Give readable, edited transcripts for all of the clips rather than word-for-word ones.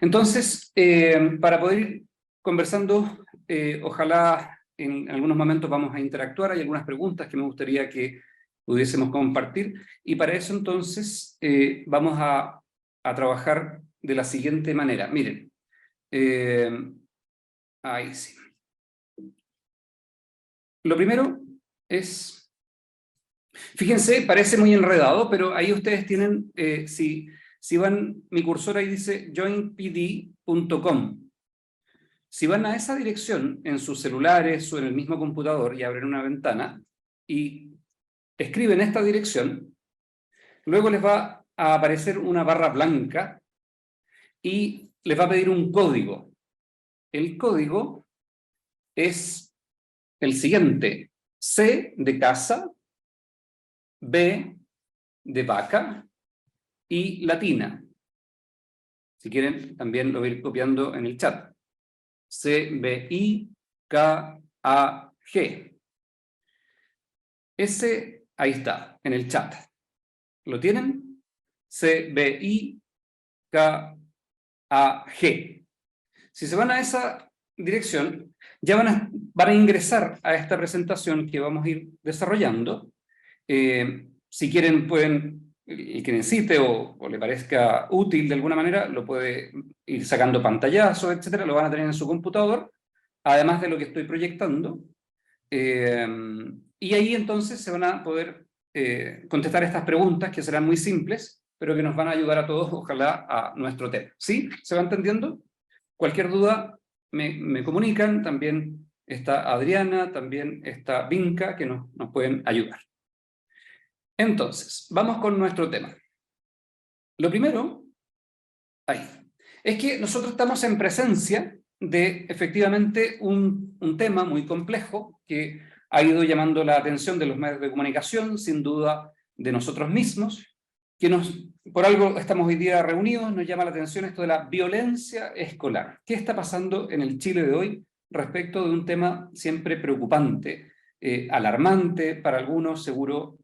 Entonces, para poder ir conversando, ojalá en algunos momentos vamos a interactuar, hay algunas preguntas que me gustaría que pudiésemos compartir, y para eso entonces vamos a trabajar de la siguiente manera. Miren, ahí sí. Lo primero es, fíjense, parece muy enredado, pero ahí ustedes tienen, si van, mi cursor ahí dice joinpd.com. Si van a esa dirección en sus celulares o en el mismo computador y abren una ventana y escriben esta dirección, luego les va a aparecer una barra blanca y les va a pedir un código. El código es el siguiente: C de casa, B de vaca y latina. Si quieren, también lo voy a ir copiando en el chat. C-B-I-K-A-G. Ese, ahí está, en el chat. ¿Lo tienen? C-B-I-K-A-G. Si se van a esa dirección, ya van a ingresar a esta presentación que vamos a ir desarrollando. Si quieren, pueden, el que necesite o le parezca útil de alguna manera, lo puede ir sacando pantallazos, etcétera, lo van a tener en su computador, además de lo que estoy proyectando. Y ahí entonces se van a poder contestar estas preguntas que serán muy simples, pero que nos van a ayudar a todos, ojalá, a nuestro tema. ¿Sí? ¿Se va entendiendo? Cualquier duda me comunican, también está Adriana, también está Vinca, que nos pueden ayudar. Entonces, vamos con nuestro tema. Lo primero, ahí, es que nosotros estamos en presencia de, efectivamente, un tema muy complejo que ha ido llamando la atención de los medios de comunicación, sin duda de nosotros mismos, que por algo estamos hoy día reunidos, nos llama la atención esto de la violencia escolar. ¿Qué está pasando en el Chile de hoy respecto de un tema siempre preocupante, alarmante para algunos, seguro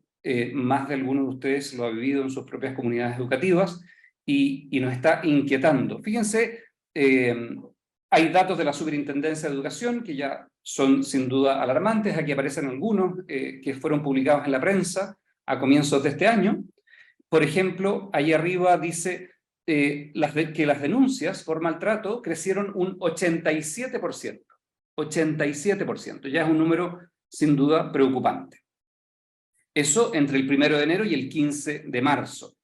más de algunos de ustedes lo ha vivido en sus propias comunidades educativas y nos está inquietando? Fíjense, hay datos de la Superintendencia de Educación que ya son sin duda alarmantes. Aquí aparecen algunos que fueron publicados en la prensa a comienzos de este año. Por ejemplo, ahí arriba dice que las denuncias por maltrato crecieron un 87%. 87%, ya es un número sin duda preocupante. Eso entre el 1 de enero y el 15 de marzo.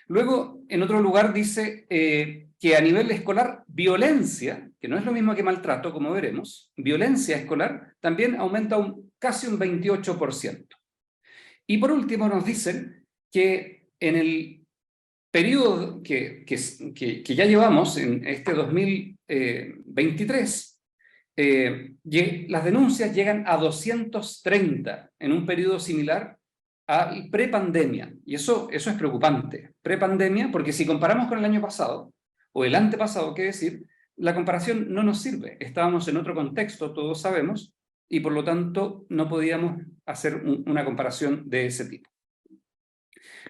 Luego, en otro lugar dice que a nivel escolar, violencia, que no es lo mismo que maltrato, como veremos, violencia escolar también aumenta casi un 28%. Y por último nos dicen que en el periodo que ya llevamos, en este 2023, las denuncias llegan a 230 en un periodo similar a prepandemia. Y eso es preocupante. Prepandemia, porque si comparamos con el año pasado, o el antepasado, qué decir, la comparación no nos sirve. Estábamos en otro contexto, todos sabemos, y por lo tanto no podíamos hacer una comparación de ese tipo.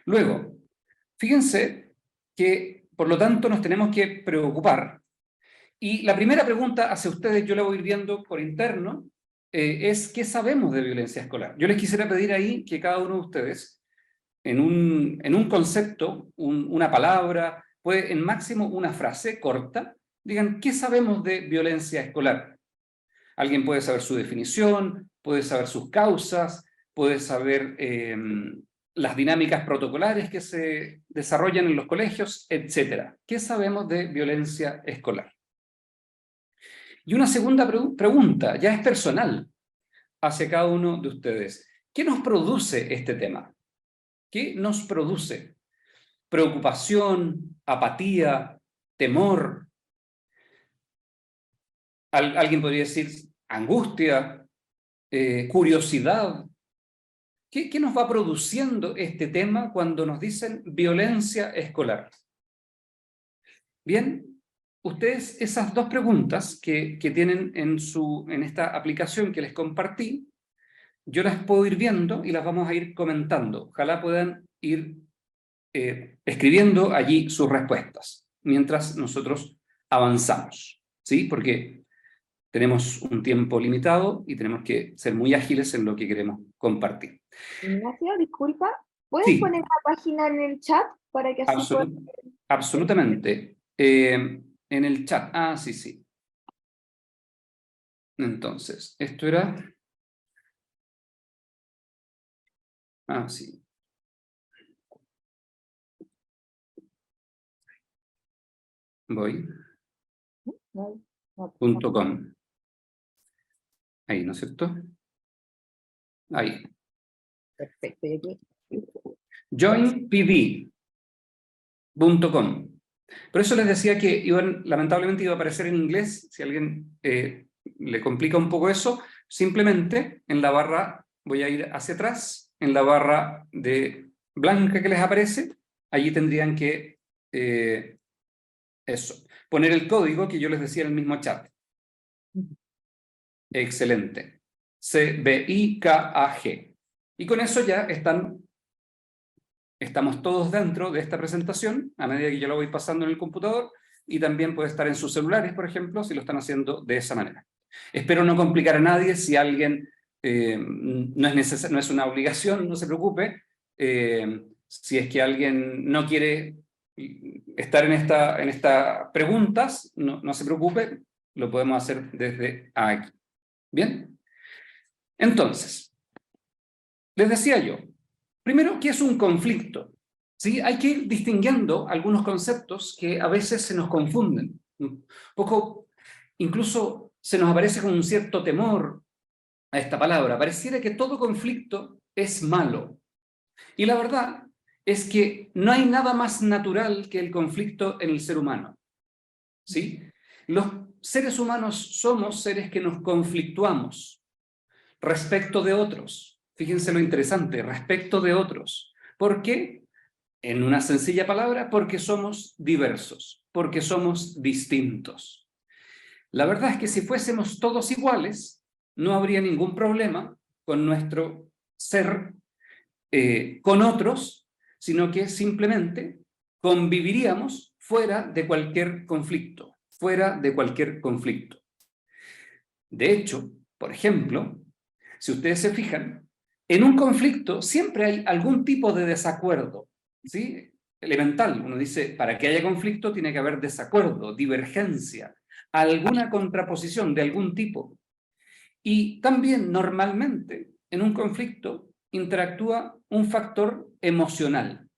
Luego, fíjense que por lo tanto nos tenemos que preocupar. Y la primera pregunta hacia ustedes, yo la voy a ir viendo por interno, es ¿qué sabemos de violencia escolar? Yo les quisiera pedir ahí que cada uno de ustedes, en un concepto, una palabra, puede en máximo una frase corta, digan ¿qué sabemos de violencia escolar? Alguien puede saber su definición, puede saber sus causas, puede saber las dinámicas protocolares que se desarrollan en los colegios, etc. ¿Qué sabemos de violencia escolar? Y una segunda pregunta, ya es personal, hacia cada uno de ustedes. ¿Qué nos produce este tema? ¿Qué nos produce? ¿Preocupación, apatía, temor? Alguien podría decir angustia, curiosidad. ¿Qué nos va produciendo este tema cuando nos dicen violencia escolar? Bien, ustedes esas dos preguntas que tienen en esta aplicación que les compartí, yo las puedo ir viendo y las vamos a ir comentando. Ojalá puedan ir escribiendo allí sus respuestas. mientras nosotros avanzamos, ¿sí? Porque tenemos un tiempo limitado y tenemos que ser muy ágiles en lo que queremos compartir. Ignacio, disculpa, ¿puedes Sí, poner la página en el chat para que así pueda... absolutamente. En el chat, sí, sí. Entonces, esto era... sí. Voy. .com. Ahí, ¿no es cierto? Ahí. Perfecto, y aquí. joinpd.com. Por eso les decía que lamentablemente iba a aparecer en inglés. Si a alguien le complica un poco eso, simplemente en la barra, voy a ir hacia atrás, en la barra de blanca que les aparece, allí tendrían que poner el código que yo les decía en el mismo chat. Excelente. CBIKAG. Y con eso ya estamos todos dentro de esta presentación, a medida que yo lo voy pasando en el computador, y también puede estar en sus celulares, por ejemplo, si lo están haciendo de esa manera. Espero no complicar a nadie. Si alguien no es una obligación, no se preocupe. Si es que alguien no quiere estar en estas preguntas, no se preocupe, lo podemos hacer desde aquí. ¿Bien? Entonces, les decía yo, primero, ¿qué es un conflicto? ¿Sí? Hay que ir distinguiendo algunos conceptos que a veces se nos confunden. Un poco, incluso se nos aparece con un cierto temor a esta palabra. Pareciera que todo conflicto es malo. Y la verdad es que no hay nada más natural que el conflicto en el ser humano. ¿Sí? Los seres humanos somos seres que nos conflictuamos respecto de otros. Fíjense lo interesante, respecto de otros. ¿Por qué? En una sencilla palabra, porque somos diversos, porque somos distintos. La verdad es que si fuésemos todos iguales, no habría ningún problema con nuestro ser con otros, sino que simplemente conviviríamos fuera de cualquier conflicto, fuera de cualquier conflicto. De hecho, por ejemplo, si ustedes se fijan, en un conflicto siempre hay algún tipo de desacuerdo, ¿sí? Elemental. Uno dice, para que haya conflicto tiene que haber desacuerdo, divergencia, alguna contraposición de algún tipo. Y también normalmente en un conflicto interactúa un factor emocional.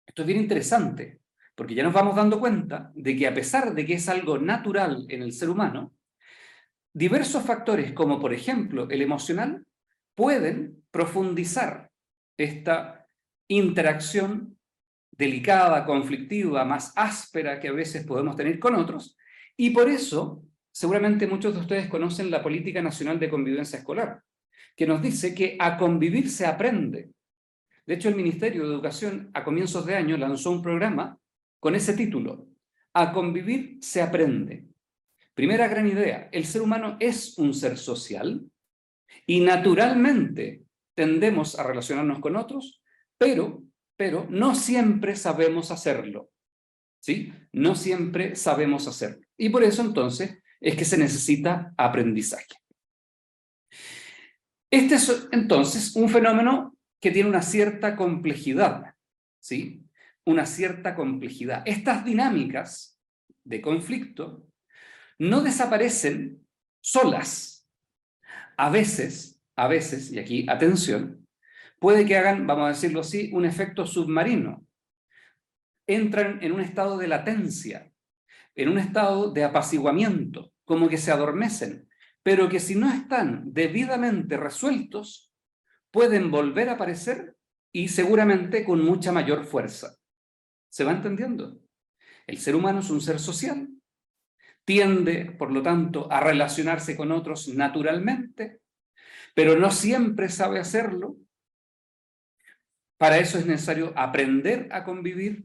Esto es bien interesante, porque ya nos vamos dando cuenta de que a pesar de que es algo natural en el ser humano, diversos factores, como por ejemplo el emocional, pueden profundizar esta interacción delicada, conflictiva, más áspera que a veces podemos tener con otros, y por eso seguramente muchos de ustedes conocen la Política Nacional de Convivencia Escolar, que nos dice que a convivir se aprende. De hecho, el Ministerio de Educación a comienzos de año lanzó un programa con ese título, A convivir se aprende. Primera gran idea, el ser humano es un ser social y naturalmente tendemos a relacionarnos con otros, pero no siempre sabemos hacerlo, ¿sí? No siempre sabemos hacerlo. Y por eso entonces es que se necesita aprendizaje. Este es entonces un fenómeno que tiene una cierta complejidad, ¿sí? Una cierta complejidad. Estas dinámicas de conflicto no desaparecen solas. A veces, y aquí atención, puede que hagan, vamos a decirlo así, un efecto submarino. Entran en un estado de latencia, en un estado de apaciguamiento, como que se adormecen, pero que si no están debidamente resueltos, pueden volver a aparecer y seguramente con mucha mayor fuerza. ¿Se va entendiendo? El ser humano es un ser social. Tiende, por lo tanto, a relacionarse con otros naturalmente, pero no siempre sabe hacerlo. Para eso es necesario aprender a convivir.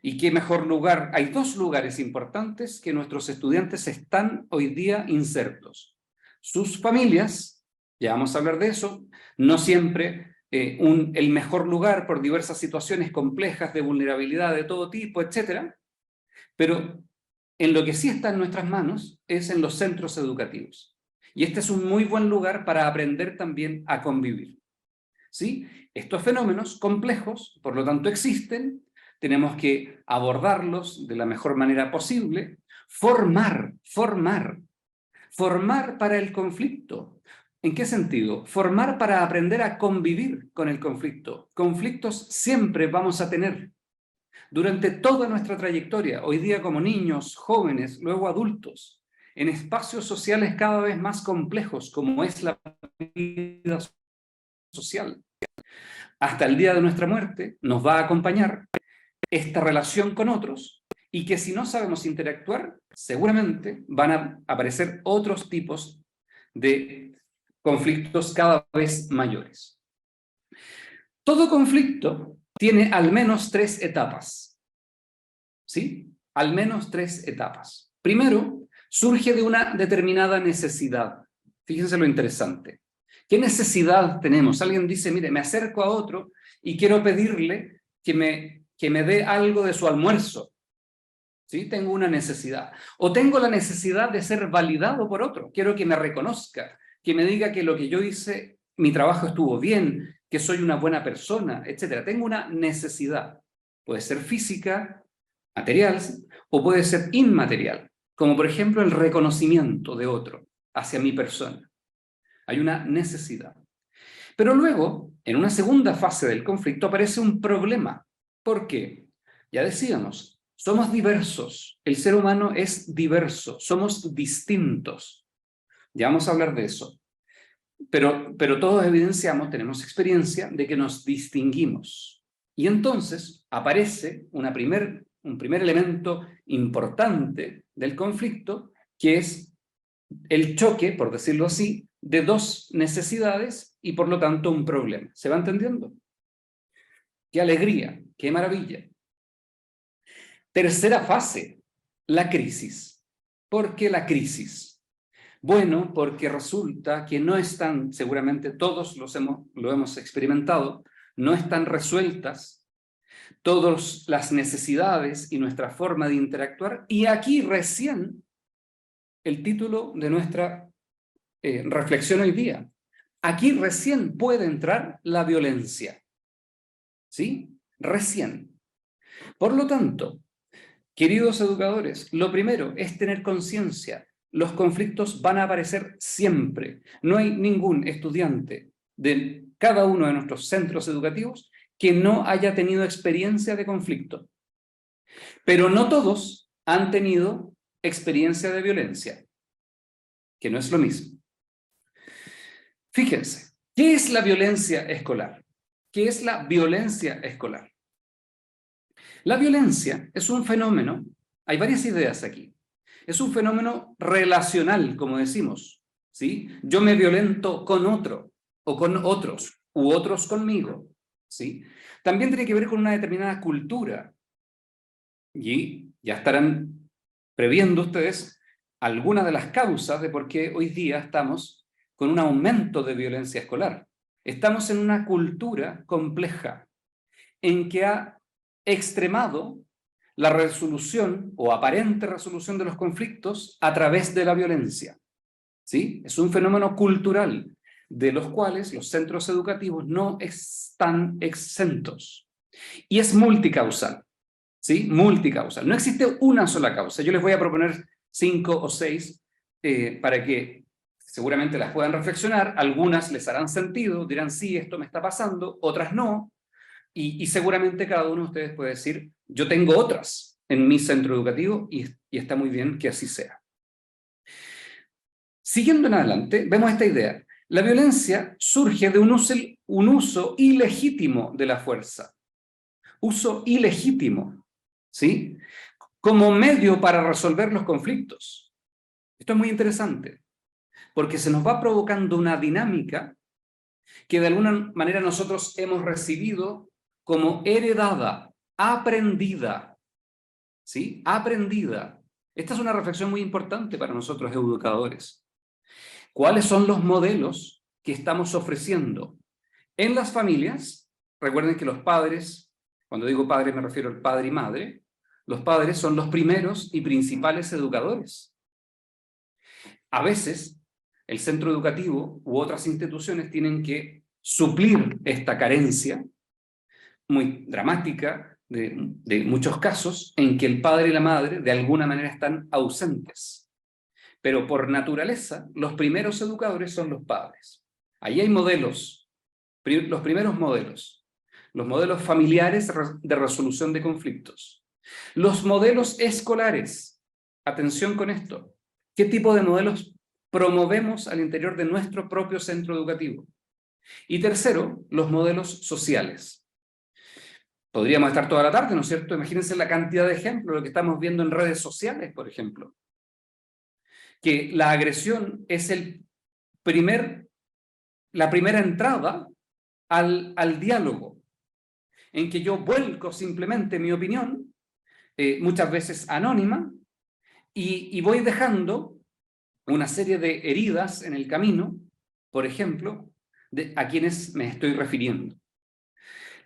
¿Y qué mejor lugar? Hay dos lugares importantes que nuestros estudiantes están hoy día insertos. Sus familias, ya vamos a hablar de eso, no siempre el mejor lugar por diversas situaciones complejas de vulnerabilidad de todo tipo, etc. Pero en lo que sí está en nuestras manos es en los centros educativos. Y este es un muy buen lugar para aprender también a convivir. ¿Sí? Estos fenómenos complejos, por lo tanto, existen, tenemos que abordarlos de la mejor manera posible, formar para el conflicto. ¿En qué sentido? Formar para aprender a convivir con el conflicto. Conflictos siempre vamos a tener. Durante toda nuestra trayectoria, hoy día como niños, jóvenes, luego adultos, en espacios sociales cada vez más complejos, como es la vida social. Hasta el día de nuestra muerte nos va a acompañar esta relación con otros, y que si no sabemos interactuar, seguramente van a aparecer otros tipos de conflictos cada vez mayores. Todo conflicto tiene al menos 3 etapas. ¿Sí? Al menos 3 etapas. Primero, surge de una determinada necesidad. Fíjense lo interesante. ¿Qué necesidad tenemos? Alguien dice, mire, me acerco a otro y quiero pedirle que me dé algo de su almuerzo. ¿Sí? Tengo una necesidad. O tengo la necesidad de ser validado por otro. Quiero que me reconozca, que me diga que lo que yo hice, mi trabajo estuvo bien, que soy una buena persona, etc. Tengo una necesidad. Puede ser física, material, o puede ser inmaterial, como por ejemplo el reconocimiento de otro hacia mi persona. Hay una necesidad. Pero luego, en una segunda fase del conflicto, aparece un problema. ¿Por qué? Ya decíamos, somos diversos. El ser humano es diverso. Somos distintos. Ya vamos a hablar de eso. Pero todos evidenciamos, tenemos experiencia de que nos distinguimos. Y entonces aparece un primer elemento importante del conflicto, que es el choque, por decirlo así, de 2 necesidades y por lo tanto un problema. ¿Se va entendiendo? ¡Qué alegría! ¡Qué maravilla! Tercera fase, la crisis. ¿Por qué la crisis? Bueno, porque resulta que no están, seguramente todos lo hemos experimentado, no están resueltas todas las necesidades y nuestra forma de interactuar, y aquí recién el título de nuestra reflexión hoy día. Aquí recién puede entrar la violencia. ¿Sí? Recién. Por lo tanto, queridos educadores, lo primero es tener conciencia. Los conflictos van a aparecer siempre. No hay ningún estudiante de cada uno de nuestros centros educativos que no haya tenido experiencia de conflicto. Pero no todos han tenido experiencia de violencia, que no es lo mismo. Fíjense, ¿qué es la violencia escolar? ¿Qué es la violencia escolar? La violencia es un fenómeno, hay varias ideas aquí, es un fenómeno relacional, como decimos, ¿sí? Yo me violento con otro, o con otros, u otros conmigo, ¿sí? También tiene que ver con una determinada cultura, y ya estarán previendo ustedes algunas de las causas de por qué hoy día estamos con un aumento de violencia escolar. Estamos en una cultura compleja en que ha extremado la resolución o aparente resolución de los conflictos a través de la violencia. ¿Sí? Es un fenómeno cultural de los cuales los centros educativos no están exentos. Y es multicausal. ¿Sí? Multicausal. No existe una sola causa. Yo les voy a proponer 5 o 6 para que seguramente las puedan reflexionar. Algunas les harán sentido, dirán sí, esto me está pasando, otras no. Y seguramente cada uno de ustedes puede decir, yo tengo otras en mi centro educativo y está muy bien que así sea. Siguiendo en adelante, vemos esta idea. La violencia surge de un uso ilegítimo de la fuerza. Uso ilegítimo, ¿sí? Como medio para resolver los conflictos. Esto es muy interesante, porque se nos va provocando una dinámica que de alguna manera nosotros hemos recibido como heredada, aprendida, ¿sí? Aprendida. Esta es una reflexión muy importante para nosotros educadores. ¿Cuáles son los modelos que estamos ofreciendo en las familias? Recuerden que los padres, cuando digo padres me refiero al padre y madre, Los padres son los primeros y principales educadores. A veces, el centro educativo u otras instituciones tienen que suplir esta carencia muy dramática de muchos casos en que el padre y la madre de alguna manera están ausentes. Pero por naturaleza, los primeros educadores son los padres. Ahí hay modelos, los primeros modelos. Los modelos familiares de resolución de conflictos. Los modelos escolares. Atención con esto. ¿Qué tipo de modelos promovemos al interior de nuestro propio centro educativo? Y tercero, los modelos sociales. Podríamos estar toda la tarde, ¿no es cierto? Imagínense la cantidad de ejemplos, lo que estamos viendo en redes sociales, por ejemplo. Que la agresión es la primera entrada al diálogo, en que yo vuelco simplemente mi opinión, muchas veces anónima, y voy dejando una serie de heridas en el camino, por ejemplo, a quienes me estoy refiriendo.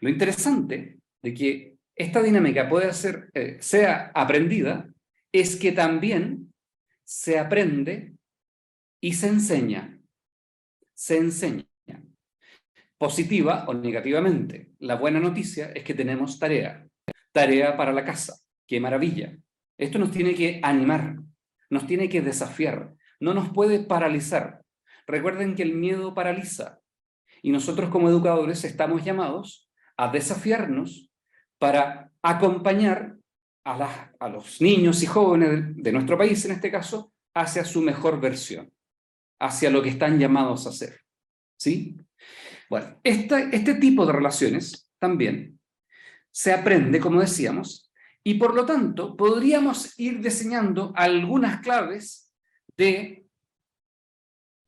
Lo interesante de que esta dinámica sea aprendida es que también se aprende y se enseña. Se enseña. Positiva o negativamente. La buena noticia es que tenemos tarea. Tarea para la casa. ¡Qué maravilla! Esto nos tiene que animar, nos tiene que desafiar, no nos puede paralizar. Recuerden que el miedo paraliza y nosotros como educadores estamos llamados a desafiarnos para acompañar a los niños y jóvenes de nuestro país, en este caso, hacia su mejor versión, hacia lo que están llamados a hacer. ¿Sí? Bueno, este tipo de relaciones también se aprende, como decíamos, y por lo tanto podríamos ir diseñando algunas claves de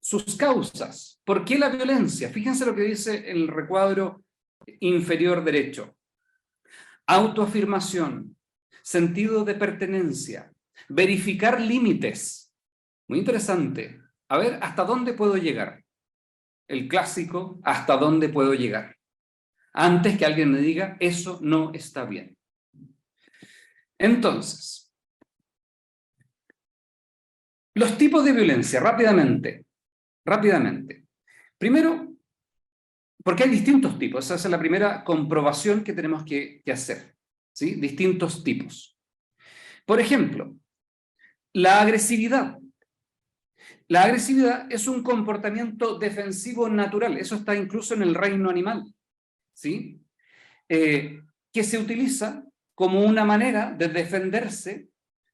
sus causas. ¿Por qué la violencia? Fíjense lo que dice el recuadro inferior derecho. Autoafirmación, sentido de pertenencia, verificar límites. Muy interesante. A ver, ¿hasta dónde puedo llegar? El clásico, ¿hasta dónde puedo llegar? Antes que alguien me diga, eso no está bien. Entonces, los tipos de violencia, rápidamente. Primero, porque hay distintos tipos, esa es la primera comprobación que tenemos que hacer, ¿sí? Distintos tipos. Por ejemplo, la agresividad. La agresividad es un comportamiento defensivo natural, eso está incluso en el reino animal, ¿sí? Que se utiliza como una manera de defenderse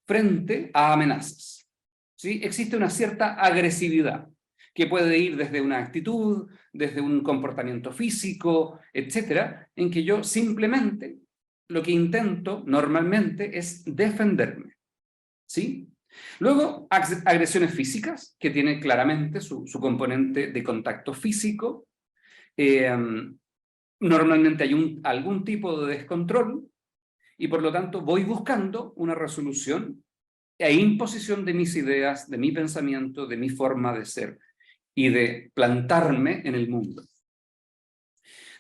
frente a amenazas. ¿Sí? Existe una cierta agresividad que puede ir desde una actitud, desde un comportamiento físico, etcétera, en que yo simplemente lo que intento normalmente es defenderme. ¿Sí? Luego, agresiones físicas, que tiene claramente su componente de contacto físico. Normalmente hay algún tipo de descontrol y por lo tanto voy buscando una resolución e imposición de mis ideas, de mi pensamiento, de mi forma de ser y de plantarme en el mundo.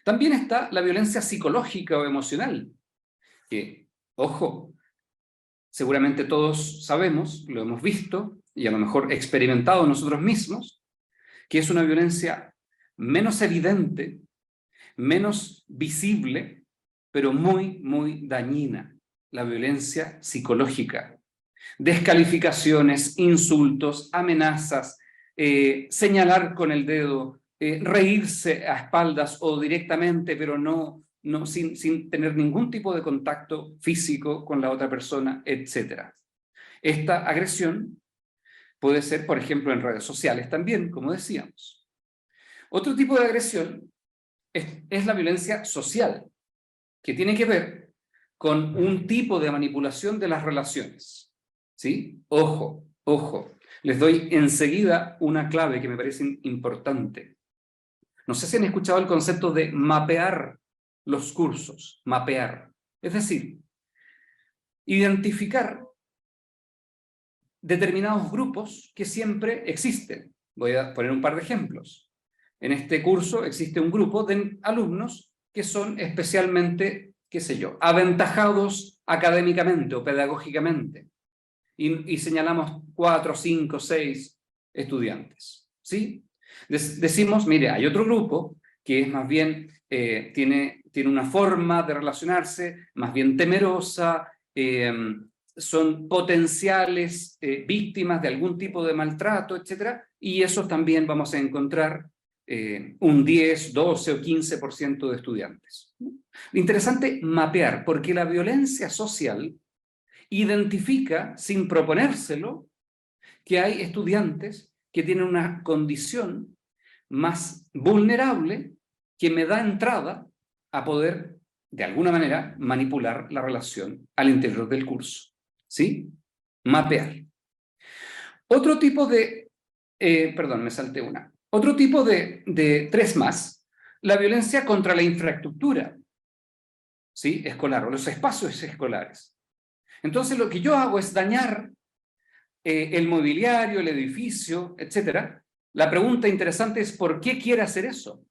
También está la violencia psicológica o emocional, que, ojo, seguramente todos sabemos, lo hemos visto y a lo mejor experimentado nosotros mismos, que es una violencia menos evidente, menos visible, pero muy, muy dañina, la violencia psicológica. Descalificaciones, insultos, amenazas, señalar con el dedo, reírse a espaldas o directamente, pero sin tener ningún tipo de contacto físico con la otra persona, etc. Esta agresión puede ser, por ejemplo, en redes sociales también, como decíamos. Otro tipo de agresión es la violencia social, que tiene que ver con un tipo de manipulación de las relaciones. ¿Sí? Ojo, ojo. Les doy enseguida una clave que me parece importante. No sé si han escuchado el concepto de mapear los cursos. Mapear. Es decir, identificar determinados grupos que siempre existen. Voy a poner un par de ejemplos. En este curso existe un grupo de alumnos que son especialmente qué sé yo, aventajados académicamente o pedagógicamente. Y señalamos 4, 5, 6 estudiantes, ¿sí? Decimos, mire, hay otro grupo que es más bien, tiene una forma de relacionarse más bien temerosa, son potenciales víctimas de algún tipo de maltrato, etc. Y esos también vamos a encontrar un 10, 12 o 15% de estudiantes. Lo interesante, mapear, porque la violencia social identifica, sin proponérselo, que hay estudiantes que tienen una condición más vulnerable que me da entrada a poder, de alguna manera, manipular la relación al interior del curso. ¿Sí? Mapear. Otro tipo de... perdón, me salté una. Otro tipo de 3 más, la violencia contra la infraestructura, ¿sí? Escolar, o los espacios escolares. Entonces lo que yo hago es dañar el mobiliario, el edificio, etc. La pregunta interesante es ¿por qué quiere hacer eso?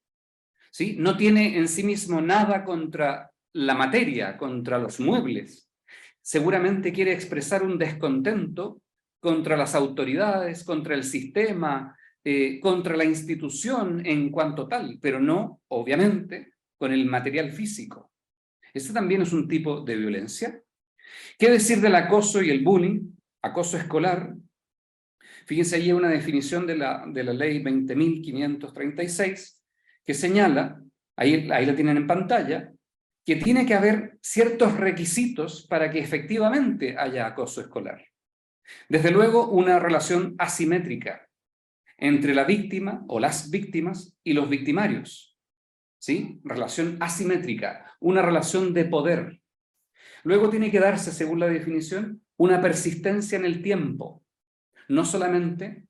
¿Sí? No tiene en sí mismo nada contra la materia, contra los muebles. Seguramente quiere expresar un descontento contra las autoridades, contra el sistema, contra la institución en cuanto tal, pero no, obviamente, con el material físico. Este también es un tipo de violencia. ¿Qué decir del acoso y el bullying? Acoso escolar. Fíjense, ahí hay una definición de la ley 20.536 que señala, ahí la tienen en pantalla, que tiene que haber ciertos requisitos para que efectivamente haya acoso escolar. Desde luego, una relación asimétrica entre la víctima o las víctimas y los victimarios. ¿Sí? Relación asimétrica, una relación de poder. Luego tiene que darse, según la definición, una persistencia en el tiempo. No solamente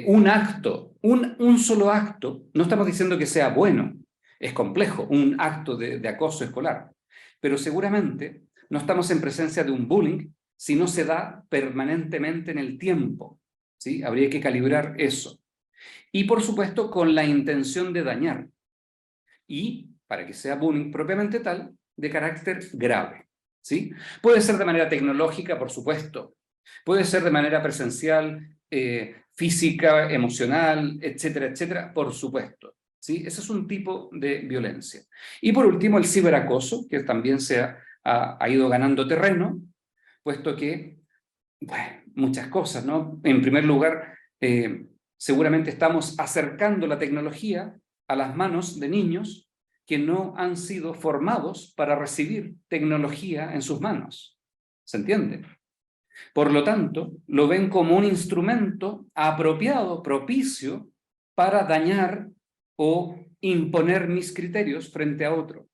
un acto, un solo acto, no estamos diciendo que sea bueno, es complejo, un acto de acoso escolar, pero seguramente no estamos en presencia de un bullying si no se da permanentemente en el tiempo, ¿sí? Habría que calibrar eso. Y por supuesto con la intención de dañar, y para que sea bullying propiamente tal, de carácter grave, ¿sí? Puede ser de manera tecnológica, por supuesto, puede ser de manera presencial, física, emocional, etcétera, etcétera, por supuesto, ¿sí? Ese es un tipo de violencia. Y por último, el ciberacoso, que también ha ido ganando terreno, puesto que, bueno, muchas cosas, ¿no? En primer lugar, seguramente estamos acercando la tecnología a las manos de niños que no han sido formados para recibir tecnología en sus manos. ¿Se entiende? Por lo tanto, lo ven como un instrumento apropiado, propicio, para dañar o imponer mis criterios frente a otro,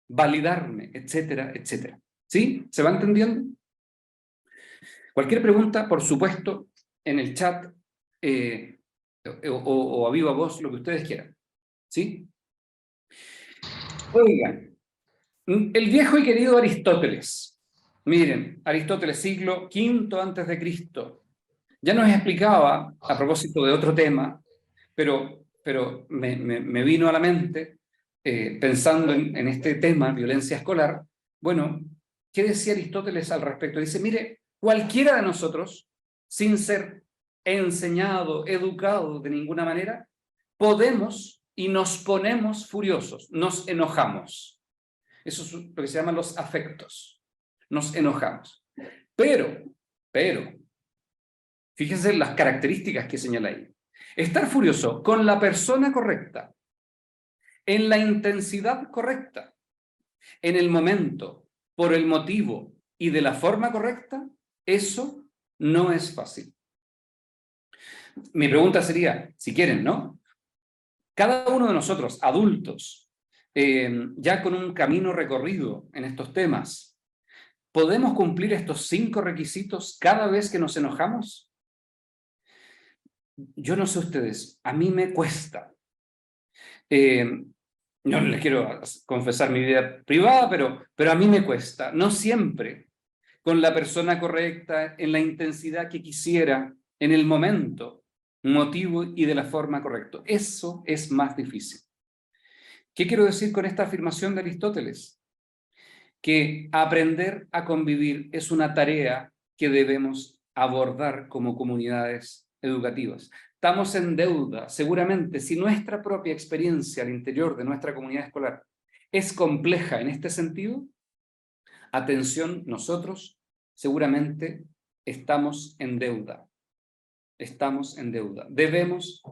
validarme, etcétera, etcétera. ¿Sí? ¿Se va entendiendo? Cualquier pregunta, por supuesto, en el chat o a viva voz, lo que ustedes quieran. ¿Sí? Oigan, el viejo y querido Aristóteles. Miren, Aristóteles, siglo V antes de Cristo. Ya nos explicaba, a propósito de otro tema, pero me vino a la mente, pensando en este tema, violencia escolar, bueno, ¿qué decía Aristóteles al respecto? Dice, mire, cualquiera de nosotros, sin ser enseñado, educado de ninguna manera, podemos y nos ponemos furiosos, nos enojamos. Eso es lo que se llaman los afectos. Nos enojamos. Pero, fíjense las características que señala ahí. Estar furioso con la persona correcta, en la intensidad correcta, en el momento, por el motivo y de la forma correcta, eso no es fácil. Mi pregunta sería, si quieren, ¿no? Cada uno de nosotros, adultos, ya con un camino recorrido en estos temas, ¿podemos cumplir estos 5 requisitos cada vez que nos enojamos? Yo no sé ustedes, a mí me cuesta. No les quiero confesar mi vida privada, pero a mí me cuesta. No siempre con la persona correcta, en la intensidad que quisiera, en el momento, motivo y de la forma correcta. Eso es más difícil. ¿Qué quiero decir con esta afirmación de Aristóteles? que aprender a convivir es una tarea que debemos abordar como comunidades educativas. Estamos en deuda, seguramente, si nuestra propia experiencia al interior de nuestra comunidad escolar es compleja en este sentido, atención, nosotros seguramente estamos en deuda. Estamos en deuda. Debemos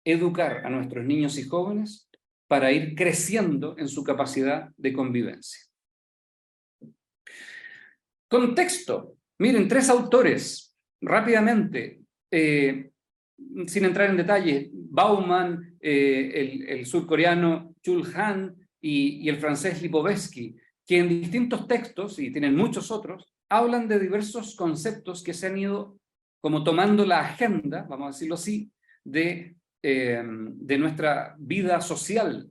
educar a nuestros niños y jóvenes para ir creciendo en su capacidad de convivencia. Contexto. Miren, 3 autores, rápidamente, sin entrar en detalle, Bauman, el surcoreano Chul Han y el francés Lipovetsky, que en distintos textos, y tienen muchos otros, hablan de diversos conceptos que se han ido como tomando la agenda, vamos a decirlo así, de nuestra vida social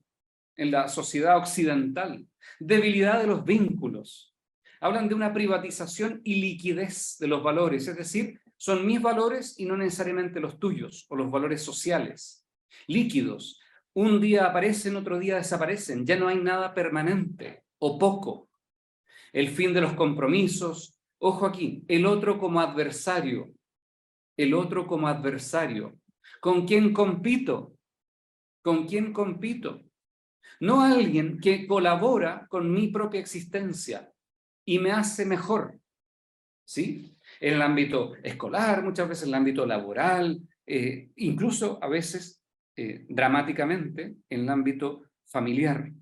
en la sociedad occidental, debilidad de los vínculos. Hablan de una privatización y liquidez de los valores, es decir, son mis valores y no necesariamente los tuyos, o los valores sociales. Líquidos, un día aparecen, otro día desaparecen, ya no hay nada permanente o poco. El fin de los compromisos, ojo aquí, el otro como adversario. El otro como adversario. ¿Con quién compito? ¿Con quién compito? No alguien que colabora con mi propia existencia y me hace mejor, ¿sí? En el ámbito escolar, muchas veces en el ámbito laboral, incluso a veces, dramáticamente, en el ámbito familiar,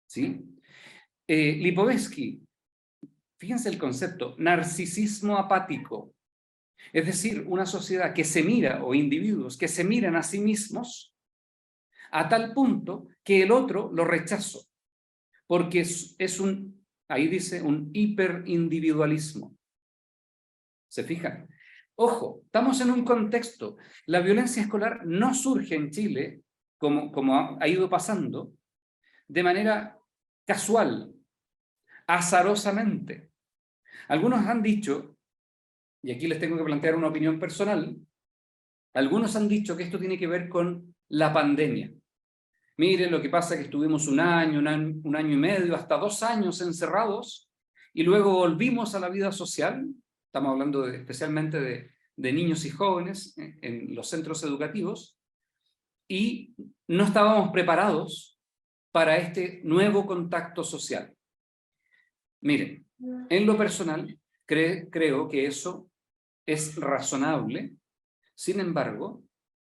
¿sí? Lipovetsky, fíjense el concepto, narcisismo apático, es decir, una sociedad que se mira, o individuos que se miran a sí mismos a tal punto que el otro lo rechazo, porque es un, ahí dice, un hiperindividualismo. ¿Se fijan? Ojo, estamos en un contexto, la violencia escolar no surge en Chile, como ha ido pasando, de manera casual, azarosamente. Algunos han dicho, y aquí les tengo que plantear una opinión personal, algunos han dicho que esto tiene que ver con la pandemia. Miren, lo que pasa es que estuvimos un año y medio, hasta 2 años encerrados, y luego volvimos a la vida social. Estamos hablando especialmente de niños y jóvenes en los centros educativos, y no estábamos preparados para este nuevo contacto social. Miren, en lo personal, creo que eso es razonable. Sin embargo,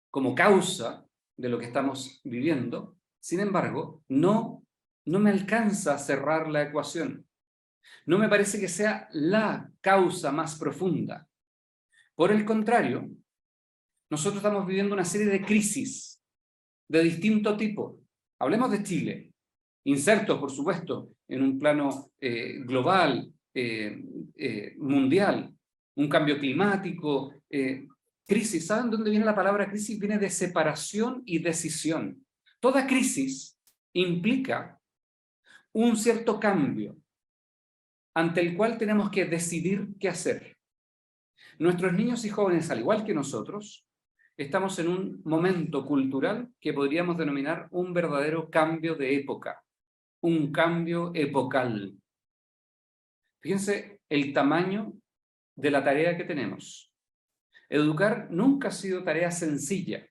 como causa de lo que estamos viviendo, sin embargo, no me alcanza a cerrar la ecuación. No me parece que sea la causa más profunda. Por el contrario, nosotros estamos viviendo una serie de crisis de distinto tipo. Hablemos de Chile, insertos, por supuesto, en un plano global, mundial, un cambio climático, crisis. ¿Saben dónde viene la palabra crisis? Viene de separación y decisión. Toda crisis implica un cierto cambio ante el cual tenemos que decidir qué hacer. Nuestros niños y jóvenes, al igual que nosotros, estamos en un momento cultural que podríamos denominar un verdadero cambio de época, un cambio epocal. Fíjense el tamaño de la tarea que tenemos. Educar nunca ha sido tarea sencilla,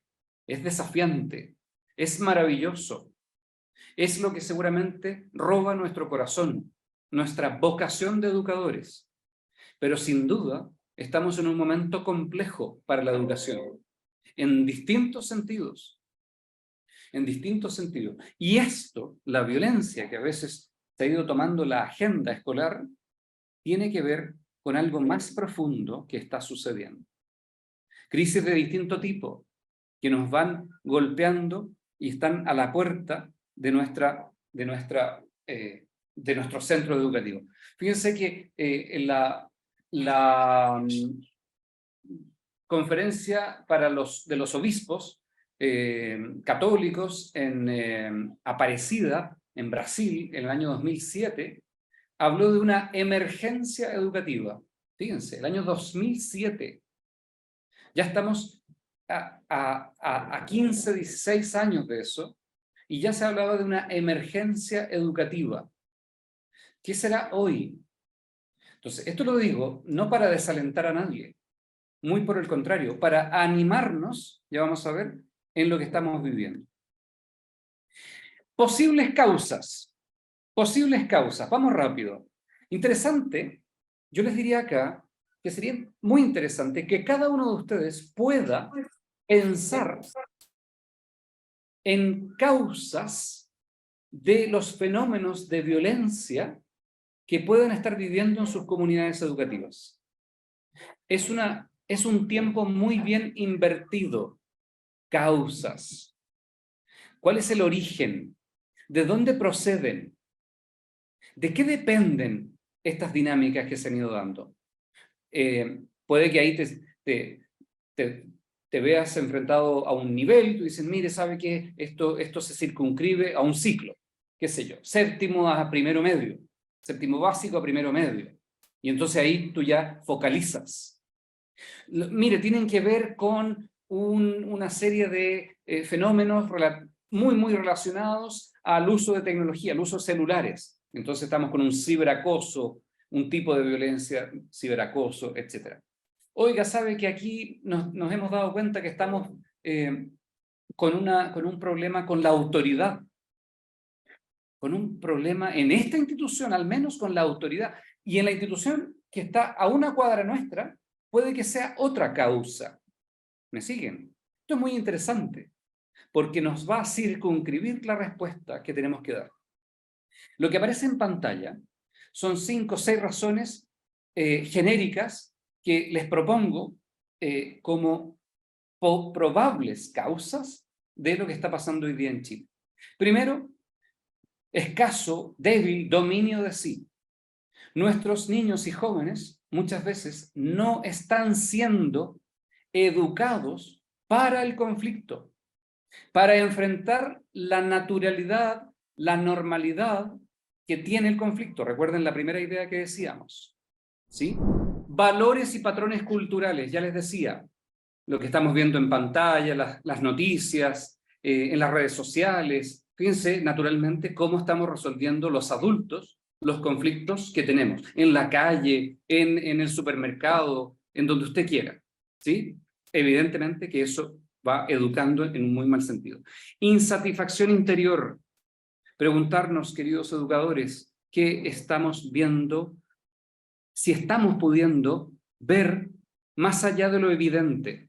es desafiante, es maravilloso, es lo que seguramente roba nuestro corazón, nuestra vocación de educadores. Pero sin duda estamos en un momento complejo para la educación, en distintos sentidos. En distintos sentidos. Y esto, la violencia que a veces se ha ido tomando la agenda escolar, tiene que ver con algo más profundo que está sucediendo. Crisis de distinto tipo que nos van golpeando y están a la puerta de nuestro centro educativo. Fíjense que en la conferencia de los obispos católicos en Aparecida, en Brasil, en el año 2007, habló de una emergencia educativa. Fíjense, el año 2007. Ya estamos a 15, 16 años de eso, y ya se hablaba de una emergencia educativa. ¿Qué será hoy? Entonces, esto lo digo no para desalentar a nadie, muy por el contrario, para animarnos, ya vamos a ver, en lo que estamos viviendo. Posibles causas. Posibles causas. Vamos rápido. Interesante, yo les diría acá que sería muy interesante que cada uno de ustedes pueda pensar en causas de los fenómenos de violencia que pueden estar viviendo en sus comunidades educativas. Es un tiempo muy bien invertido. Causas. ¿Cuál es el origen? ¿De dónde proceden? ¿De qué dependen estas dinámicas que se han ido dando? Puede que ahí te veas enfrentado a un nivel y tú dices, mire, ¿sabe qué? Esto se circunscribe a un ciclo, qué sé yo, séptimo a primero medio, séptimo básico a primero medio. Y entonces ahí tú ya focalizas. Mire, tienen que ver con una serie de fenómenos muy relacionados al uso de tecnología, al uso de celulares. Entonces estamos con un ciberacoso, un tipo de violencia, ciberacoso, etc. Oiga, sabe que aquí nos hemos dado cuenta que estamos con un problema con la autoridad, con un problema en esta institución, al menos con la autoridad. Y en la institución que está a una cuadra nuestra, puede que sea otra causa. ¿Me siguen? Esto es muy interesante, porque nos va a circunscribir la respuesta que tenemos que dar. Lo que aparece en pantalla son 5 o 6 razones genéricas que les propongo como probables causas de lo que está pasando hoy día en Chile. Primero, escaso, débil dominio de sí. Nuestros niños y jóvenes muchas veces no están siendo educados para el conflicto, para enfrentar la naturalidad, la normalidad que tiene el conflicto. Recuerden la primera idea que decíamos, ¿sí? Valores y patrones culturales, ya les decía, lo que estamos viendo en pantalla, las noticias, en las redes sociales. Fíjense, naturalmente, cómo estamos resolviendo los adultos los conflictos que tenemos, en la calle, en el supermercado, en donde usted quiera, ¿sí? Evidentemente que eso va educando en un muy mal sentido. Insatisfacción interior. Preguntarnos, queridos educadores, ¿qué estamos viendo? Si estamos pudiendo ver más allá de lo evidente.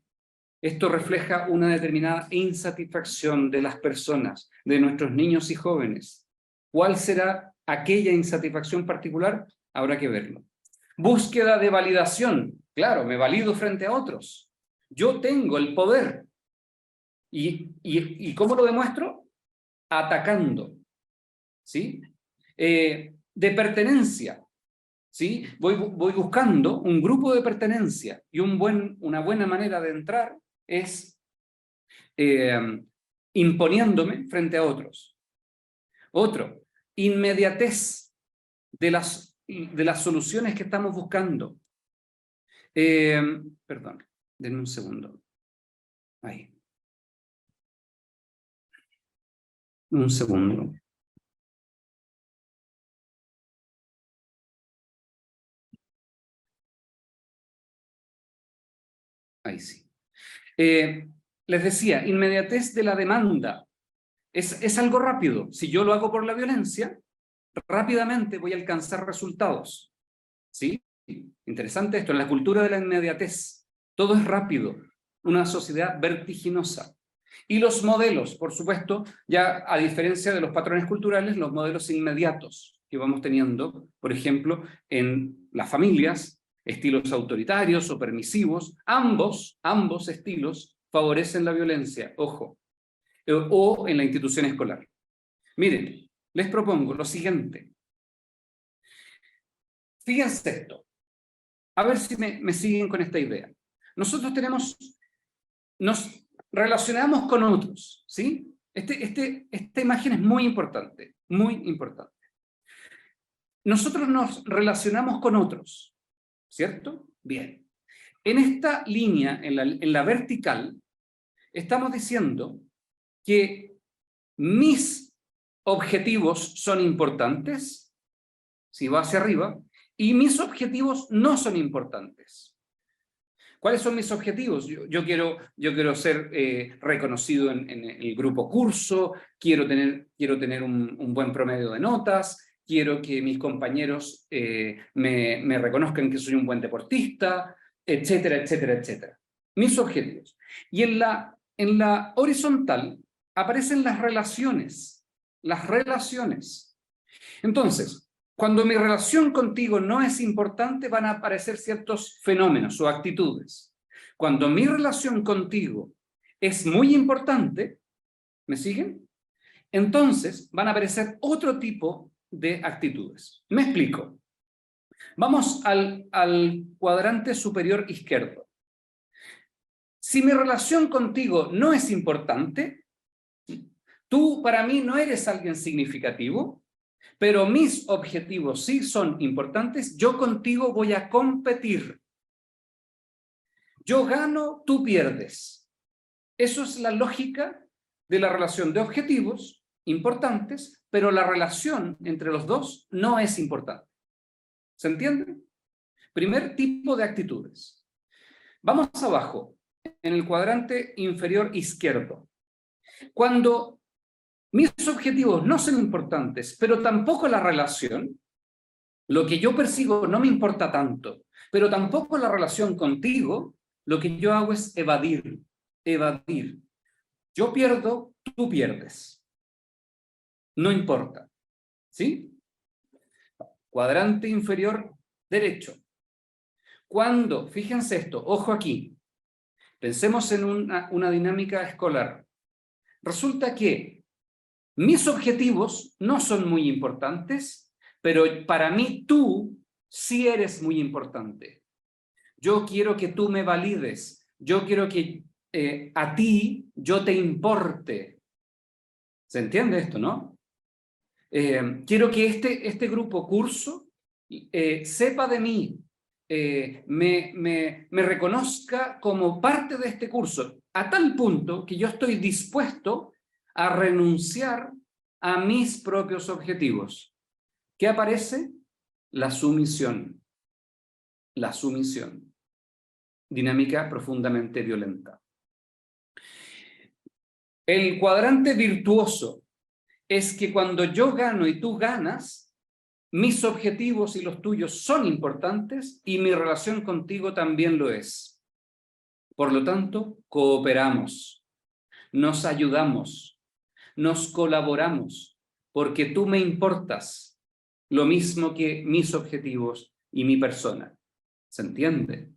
Esto refleja una determinada insatisfacción de las personas, de nuestros niños y jóvenes. ¿Cuál será aquella insatisfacción particular? Habrá que verlo. Búsqueda de validación. Claro, me valido frente a otros. Yo tengo el poder. ¿Y cómo lo demuestro? Atacando. ¿Sí? De pertenencia. ¿Sí? Voy buscando un grupo de pertenencia y una buena manera de entrar es imponiéndome frente a otros. Otro, inmediatez de las soluciones que estamos buscando. Perdón, denme un segundo. Ahí. Un segundo. Ahí sí. Les decía, inmediatez de la demanda. Es algo rápido. Si yo lo hago por la violencia, rápidamente voy a alcanzar resultados. ¿Sí? Interesante esto, en la cultura de la inmediatez. Todo es rápido, una sociedad vertiginosa. Y los modelos, por supuesto, ya a diferencia de los patrones culturales, los modelos inmediatos que vamos teniendo, por ejemplo, en las familias, estilos autoritarios o permisivos, ambos estilos favorecen la violencia, ojo, o en la institución escolar. Miren, les propongo lo siguiente. Fíjense esto. A ver si me siguen con esta idea. Nosotros nos relacionamos con otros, ¿sí? Esta imagen es muy importante, muy importante. Nosotros nos relacionamos con otros, ¿cierto? Bien. En esta línea, en la vertical, estamos diciendo que mis objetivos son importantes, si va hacia arriba, y mis objetivos no son importantes. ¿Cuáles son mis objetivos? Yo quiero ser reconocido en el grupo curso, quiero tener un buen promedio de notas, quiero que mis compañeros me reconozcan que soy un buen deportista, etcétera, etcétera, etcétera. Mis objetivos. Y en la horizontal aparecen las relaciones. Las relaciones. Entonces, cuando mi relación contigo no es importante, van a aparecer ciertos fenómenos o actitudes. Cuando mi relación contigo es muy importante, ¿me siguen? Entonces van a aparecer otro tipo de actitudes. Me explico. Vamos al cuadrante superior izquierdo. Si mi relación contigo no es importante, tú para mí no eres alguien significativo, pero mis objetivos sí son importantes, yo contigo voy a competir. Yo gano, tú pierdes. Eso es la lógica de la relación de objetivos importantes, pero la relación entre los dos no es importante. ¿Se entiende? Primer tipo de actitudes. Vamos abajo, en el cuadrante inferior izquierdo. Cuando mis objetivos no son importantes, pero tampoco la relación, lo que yo persigo no me importa tanto, pero tampoco la relación contigo, lo que yo hago es evadir. Yo pierdo, tú pierdes. No importa. ¿Sí? Cuadrante inferior derecho. Cuando, fíjense esto, ojo aquí, pensemos en una dinámica escolar. Resulta que mis objetivos no son muy importantes, pero para mí tú sí eres muy importante. Yo quiero que tú me valides. Yo quiero que a ti yo te importe. ¿Se entiende esto, no? Quiero que este grupo curso sepa de mí, me reconozca como parte de este curso, a tal punto que yo estoy dispuesto a renunciar a mis propios objetivos. ¿Qué aparece? La sumisión. La sumisión. Dinámica profundamente violenta. El cuadrante virtuoso es que cuando yo gano y tú ganas, mis objetivos y los tuyos son importantes y mi relación contigo también lo es. Por lo tanto, cooperamos, nos ayudamos, nos colaboramos, porque tú me importas lo mismo que mis objetivos y mi persona. ¿Se entiende?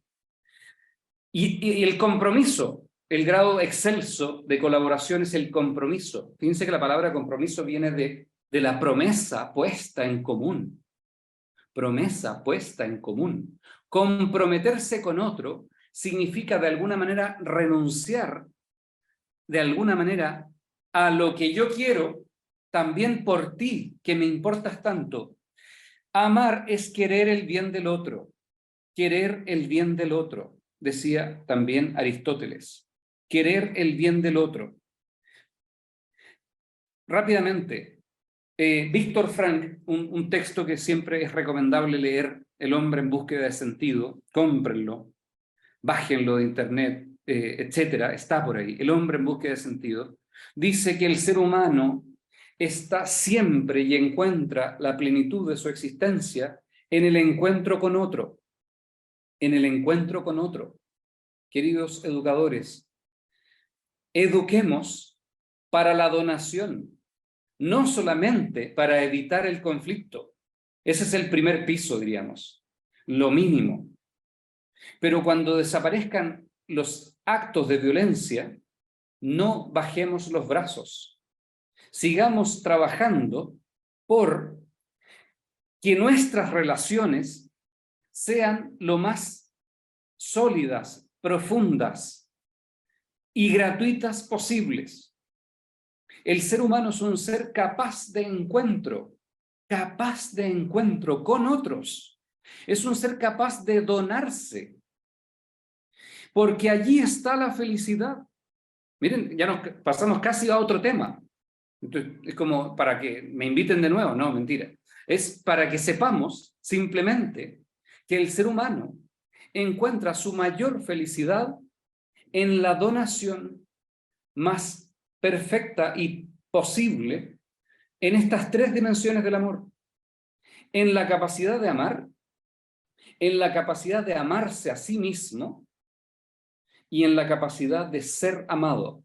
Y el compromiso, el grado excelso de colaboración es el compromiso. Fíjense que la palabra compromiso viene de la promesa puesta en común. Promesa puesta en común. Comprometerse con otro significa de alguna manera renunciar, de alguna manera, a lo que yo quiero, también por ti, que me importas tanto. Amar es querer el bien del otro. Querer el bien del otro, decía también Aristóteles. Querer el bien del otro. Rápidamente, Víctor Frank, un texto que siempre es recomendable leer, El hombre en búsqueda de sentido, cómprenlo, bájenlo de internet, etcétera, está por ahí, El hombre en búsqueda de sentido, dice que el ser humano está siempre y encuentra la plenitud de su existencia en el encuentro con otro. En el encuentro con otro. Queridos educadores, eduquemos para la donación, no solamente para evitar el conflicto. Ese es el primer piso, diríamos, lo mínimo. Pero cuando desaparezcan los actos de violencia, no bajemos los brazos. Sigamos trabajando por que nuestras relaciones sean lo más sólidas, profundas y gratuitas posibles. El ser humano es un ser capaz de encuentro con otros. Es un ser capaz de donarse, porque allí está la felicidad. Miren, ya nos pasamos casi a otro tema. Entonces, es como para que me inviten de nuevo, no, mentira. Es para que sepamos simplemente que el ser humano encuentra su mayor felicidad en la donación más perfecta y posible en estas tres dimensiones del amor. En la capacidad de amar, en la capacidad de amarse a sí mismo y en la capacidad de ser amado,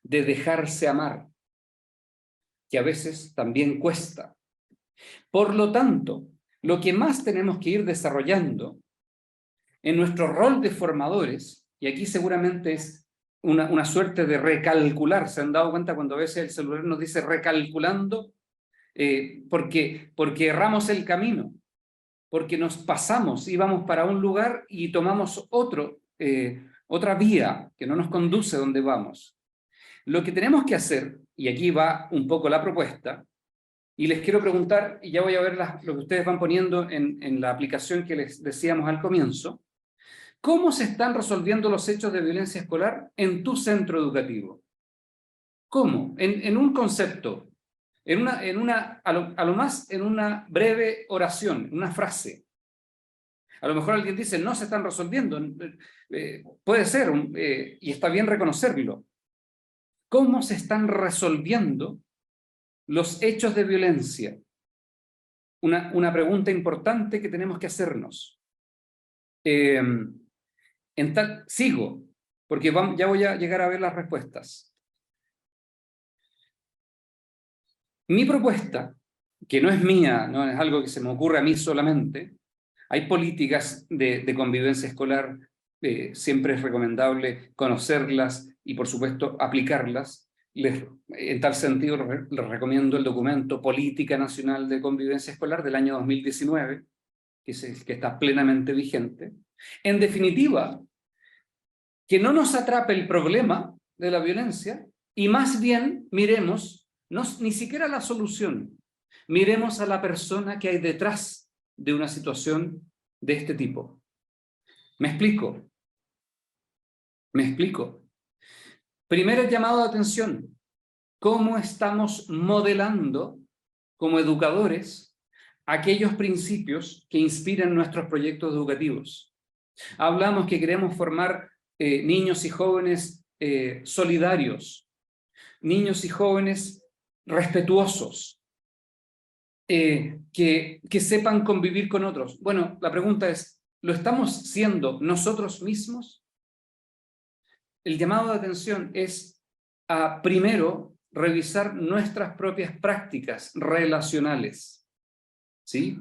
de dejarse amar, que a veces también cuesta. Por lo tanto, lo que más tenemos que ir desarrollando en nuestro rol de formadores, y aquí seguramente es una suerte de recalcular, ¿se han dado cuenta cuando a veces el celular nos dice recalculando? Porque erramos el camino, porque nos pasamos, íbamos para un lugar y tomamos otra vía que no nos conduce donde vamos. Lo que tenemos que hacer, y aquí va un poco la propuesta, y les quiero preguntar, y ya voy a ver lo que ustedes van poniendo en la aplicación que les decíamos al comienzo, ¿cómo se están resolviendo los hechos de violencia escolar en tu centro educativo? ¿Cómo? En un concepto, a lo más en una breve oración, una frase. A lo mejor alguien dice, no se están resolviendo. Puede ser, y está bien reconocerlo. ¿Cómo se están resolviendo los hechos de violencia? Una pregunta importante que tenemos que hacernos. Sigo, porque ya voy a llegar a ver las respuestas. Mi propuesta, que no es mía, no es algo que se me ocurre a mí solamente, hay políticas de convivencia escolar, siempre es recomendable conocerlas y, por supuesto, aplicarlas. En tal sentido, les recomiendo el documento Política Nacional de Convivencia Escolar del año 2019, que está plenamente vigente. En definitiva, que no nos atrape el problema de la violencia y más bien miremos, ni siquiera la solución, miremos a la persona que hay detrás de una situación de este tipo. ¿Me explico? ¿Me explico? Primero llamado de atención, ¿cómo estamos modelando como educadores aquellos principios que inspiran nuestros proyectos educativos? Hablamos que queremos formar niños y jóvenes solidarios, niños y jóvenes respetuosos, que sepan convivir con otros. Bueno, la pregunta es, ¿lo estamos siendo nosotros mismos? El llamado de atención es a, primero, revisar nuestras propias prácticas relacionales. ¿Sí?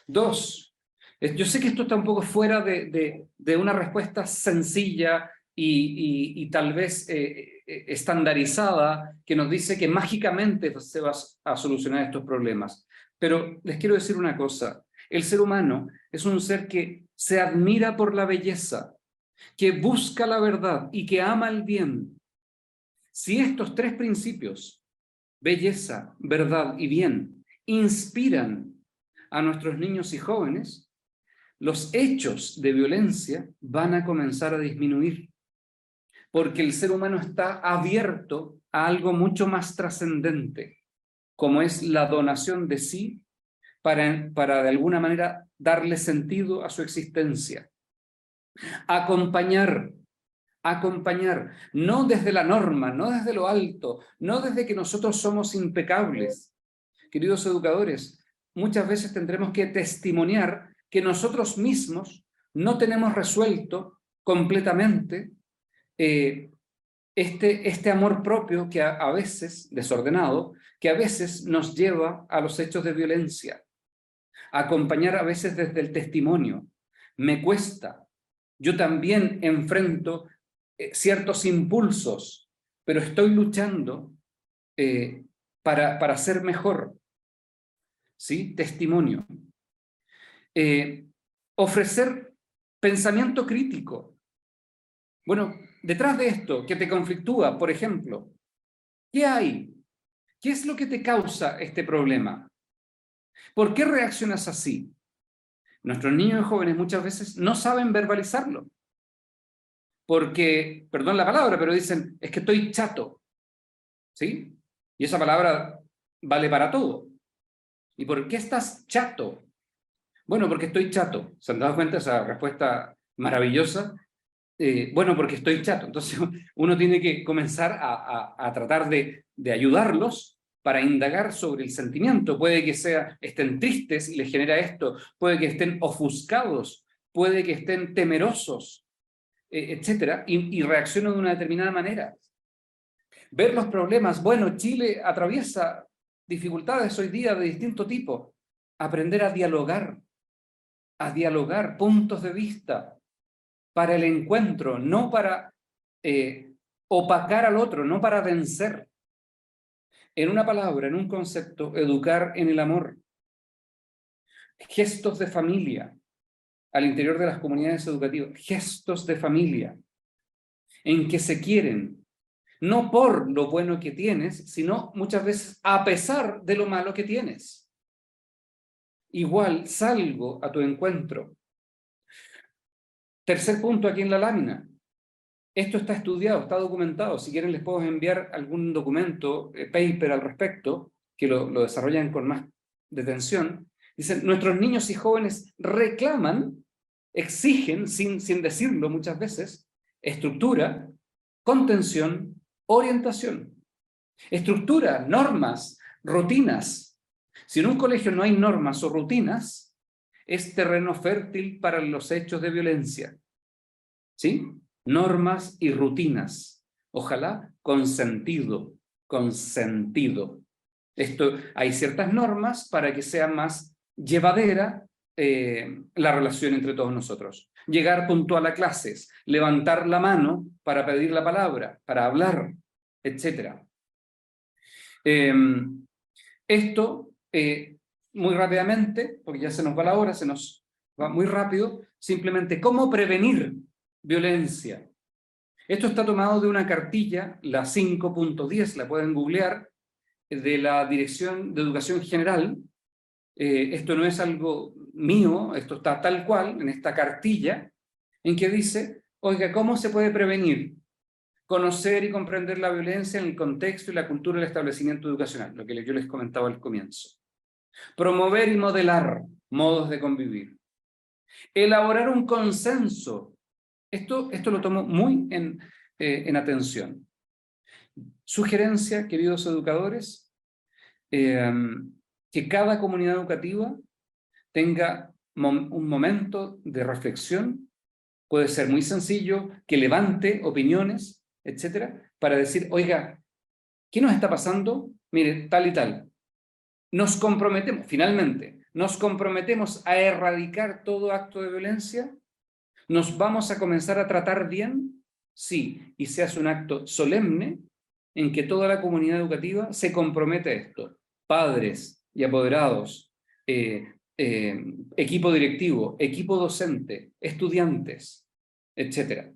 Dos, yo sé que esto está un poco fuera de una respuesta sencilla y tal vez estandarizada que nos dice que mágicamente se va a solucionar estos problemas. Pero les quiero decir una cosa, el ser humano es un ser que se admira por la belleza, que busca la verdad y que ama el bien. Si estos tres principios, belleza, verdad y bien, inspiran a nuestros niños y jóvenes, los hechos de violencia van a comenzar a disminuir, porque el ser humano está abierto a algo mucho más trascendente, como es la donación de sí para de alguna manera darle sentido a su existencia. Acompañar, no desde la norma, no desde lo alto, no desde que nosotros somos impecables. Queridos educadores, muchas veces tendremos que testimoniar que nosotros mismos no tenemos resuelto completamente este amor propio que a veces, desordenado, que a veces nos lleva a los hechos de violencia. Acompañar a veces desde el testimonio. Me cuesta. Yo también enfrento ciertos impulsos, pero estoy luchando para ser mejor. ¿Sí? Testimonio. Ofrecer pensamiento crítico. Bueno, detrás de esto que te conflictúa, por ejemplo, ¿qué hay? ¿Qué es lo que te causa este problema? ¿Por qué reaccionas así? Nuestros niños y jóvenes muchas veces no saben verbalizarlo. Porque, perdón la palabra, pero dicen, es que estoy chato. ¿Sí? Y esa palabra vale para todo. ¿Y por qué estás chato? Bueno, porque estoy chato. ¿Se han dado cuenta de esa respuesta maravillosa? Bueno, porque estoy chato. Entonces uno tiene que comenzar a tratar de ayudarlos para indagar sobre el sentimiento. Puede que estén tristes y les genera esto, puede que estén ofuscados, puede que estén temerosos, etcétera, y reaccionan de una determinada manera. Ver los problemas. Bueno, Chile atraviesa dificultades hoy día de distinto tipo. Aprender a dialogar puntos de vista para el encuentro, no para opacar al otro, no para vencer. En una palabra, en un concepto, educar en el amor. Gestos de familia al interior de las comunidades educativas, gestos de familia en que se quieren, no por lo bueno que tienes, sino muchas veces a pesar de lo malo que tienes. Igual salgo a tu encuentro. Tercer punto aquí en la lámina. Esto está estudiado, está documentado. Si quieren les puedo enviar algún documento, paper al respecto, que lo desarrollan con más detención. Dicen, nuestros niños y jóvenes reclaman, exigen, sin decirlo muchas veces, estructura, contención, orientación. Estructura, normas, rutinas. Si en un colegio no hay normas o rutinas, es terreno fértil para los hechos de violencia. ¿Sí? Normas y rutinas. Ojalá con sentido, con sentido. Hay ciertas normas para que sea más llevadera la relación entre todos nosotros. Llegar puntual a clases, levantar la mano para pedir la palabra, para hablar, etc. Esto, muy rápidamente, porque ya se nos va la hora, se nos va muy rápido, simplemente cómo prevenir violencia. Esto está tomado de una cartilla, la 5.10, la pueden googlear, de la Dirección de Educación General. Esto no es algo mío, esto está tal cual en esta cartilla, en que dice, oiga, ¿cómo se puede prevenir? Conocer y comprender la violencia en el contexto y la cultura del establecimiento educacional, lo que yo les comentaba al comienzo. Promover y modelar modos de convivir. Elaborar un consenso. Esto lo tomo muy en atención. Sugerencia, queridos educadores, que cada comunidad educativa tenga un momento de reflexión. Puede ser muy sencillo, que levante opiniones, etcétera, para decir, oiga, ¿qué nos está pasando? Mire, tal y tal. Nos comprometemos, finalmente, nos comprometemos a erradicar todo acto de violencia. ¿Nos vamos a comenzar a tratar bien? Sí, y se hace un acto solemne en que toda la comunidad educativa se compromete a esto. Padres y apoderados, equipo directivo, equipo docente, estudiantes, etc.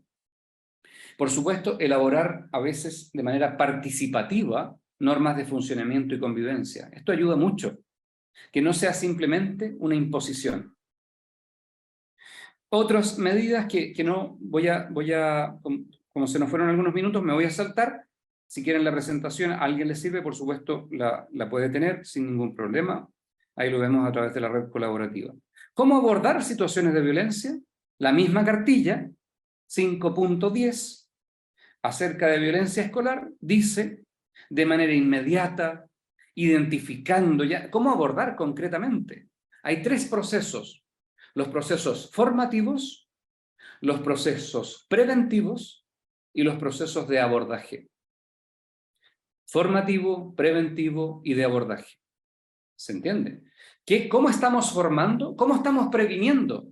Por supuesto, elaborar a veces de manera participativa normas de funcionamiento y convivencia. Esto ayuda mucho, que no sea simplemente una imposición. Otras medidas que no voy a, como se nos fueron algunos minutos, me voy a saltar. Si quieren la presentación, a alguien le sirve, por supuesto, la puede tener sin ningún problema. Ahí lo vemos a través de la red colaborativa. ¿Cómo abordar situaciones de violencia? La misma cartilla, 5.10, acerca de violencia escolar, dice de manera inmediata, identificando ya, ¿cómo abordar concretamente? Hay 3 procesos. Los procesos formativos, los procesos preventivos y los procesos de abordaje. Formativo, preventivo y de abordaje. ¿Se entiende? ¿Cómo estamos formando? ¿Cómo estamos previniendo?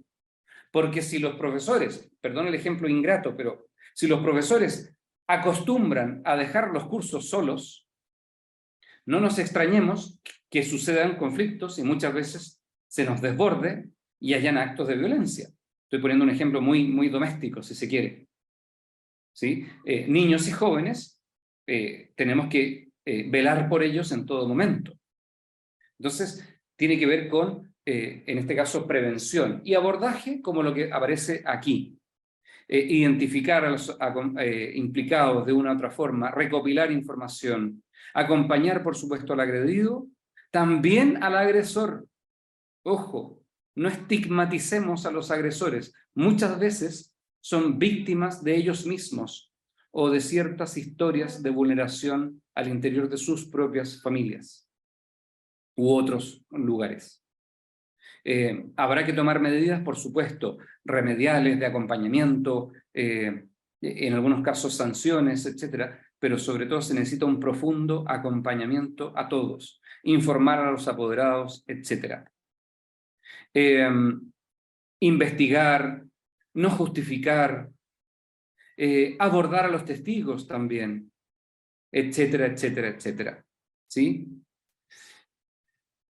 Porque si los profesores, perdón el ejemplo ingrato, pero si los profesores acostumbran a dejar los cursos solos, no nos extrañemos que sucedan conflictos y muchas veces se nos desborde y hayan actos de violencia. Estoy poniendo un ejemplo muy doméstico, si se quiere. ¿Sí? Niños y jóvenes, tenemos que velar por ellos en todo momento. Entonces, tiene que ver con, en este caso, prevención y abordaje, como lo que aparece aquí. Identificar a los implicados de una u otra forma, recopilar información, acompañar, por supuesto, al agredido, También al agresor. Ojo, no estigmaticemos a los agresores. Muchas veces son víctimas de ellos mismos o de ciertas historias de vulneración al interior de sus propias familias u otros lugares. Habrá que tomar medidas, por supuesto, remediales, de acompañamiento, en algunos casos sanciones, etcétera, pero sobre todo se necesita un profundo acompañamiento a todos, informar a los apoderados, etcétera. Investigar, no justificar, abordar a los testigos también, etcétera, etcétera, etcétera. ¿Sí?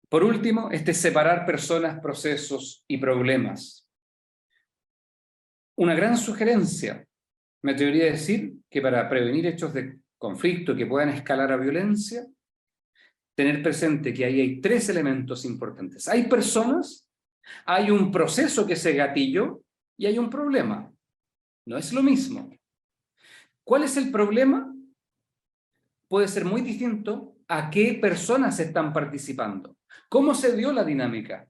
Por último, separar personas, procesos y problemas. Una gran sugerencia, me atrevería a decir, que para prevenir hechos de conflicto que puedan escalar a violencia, tener presente que ahí hay 3 elementos importantes. Hay personas, hay un proceso que se gatilló y hay un problema. No es lo mismo. ¿Cuál es el problema? Puede ser muy distinto a qué personas están participando. ¿Cómo se dio la dinámica?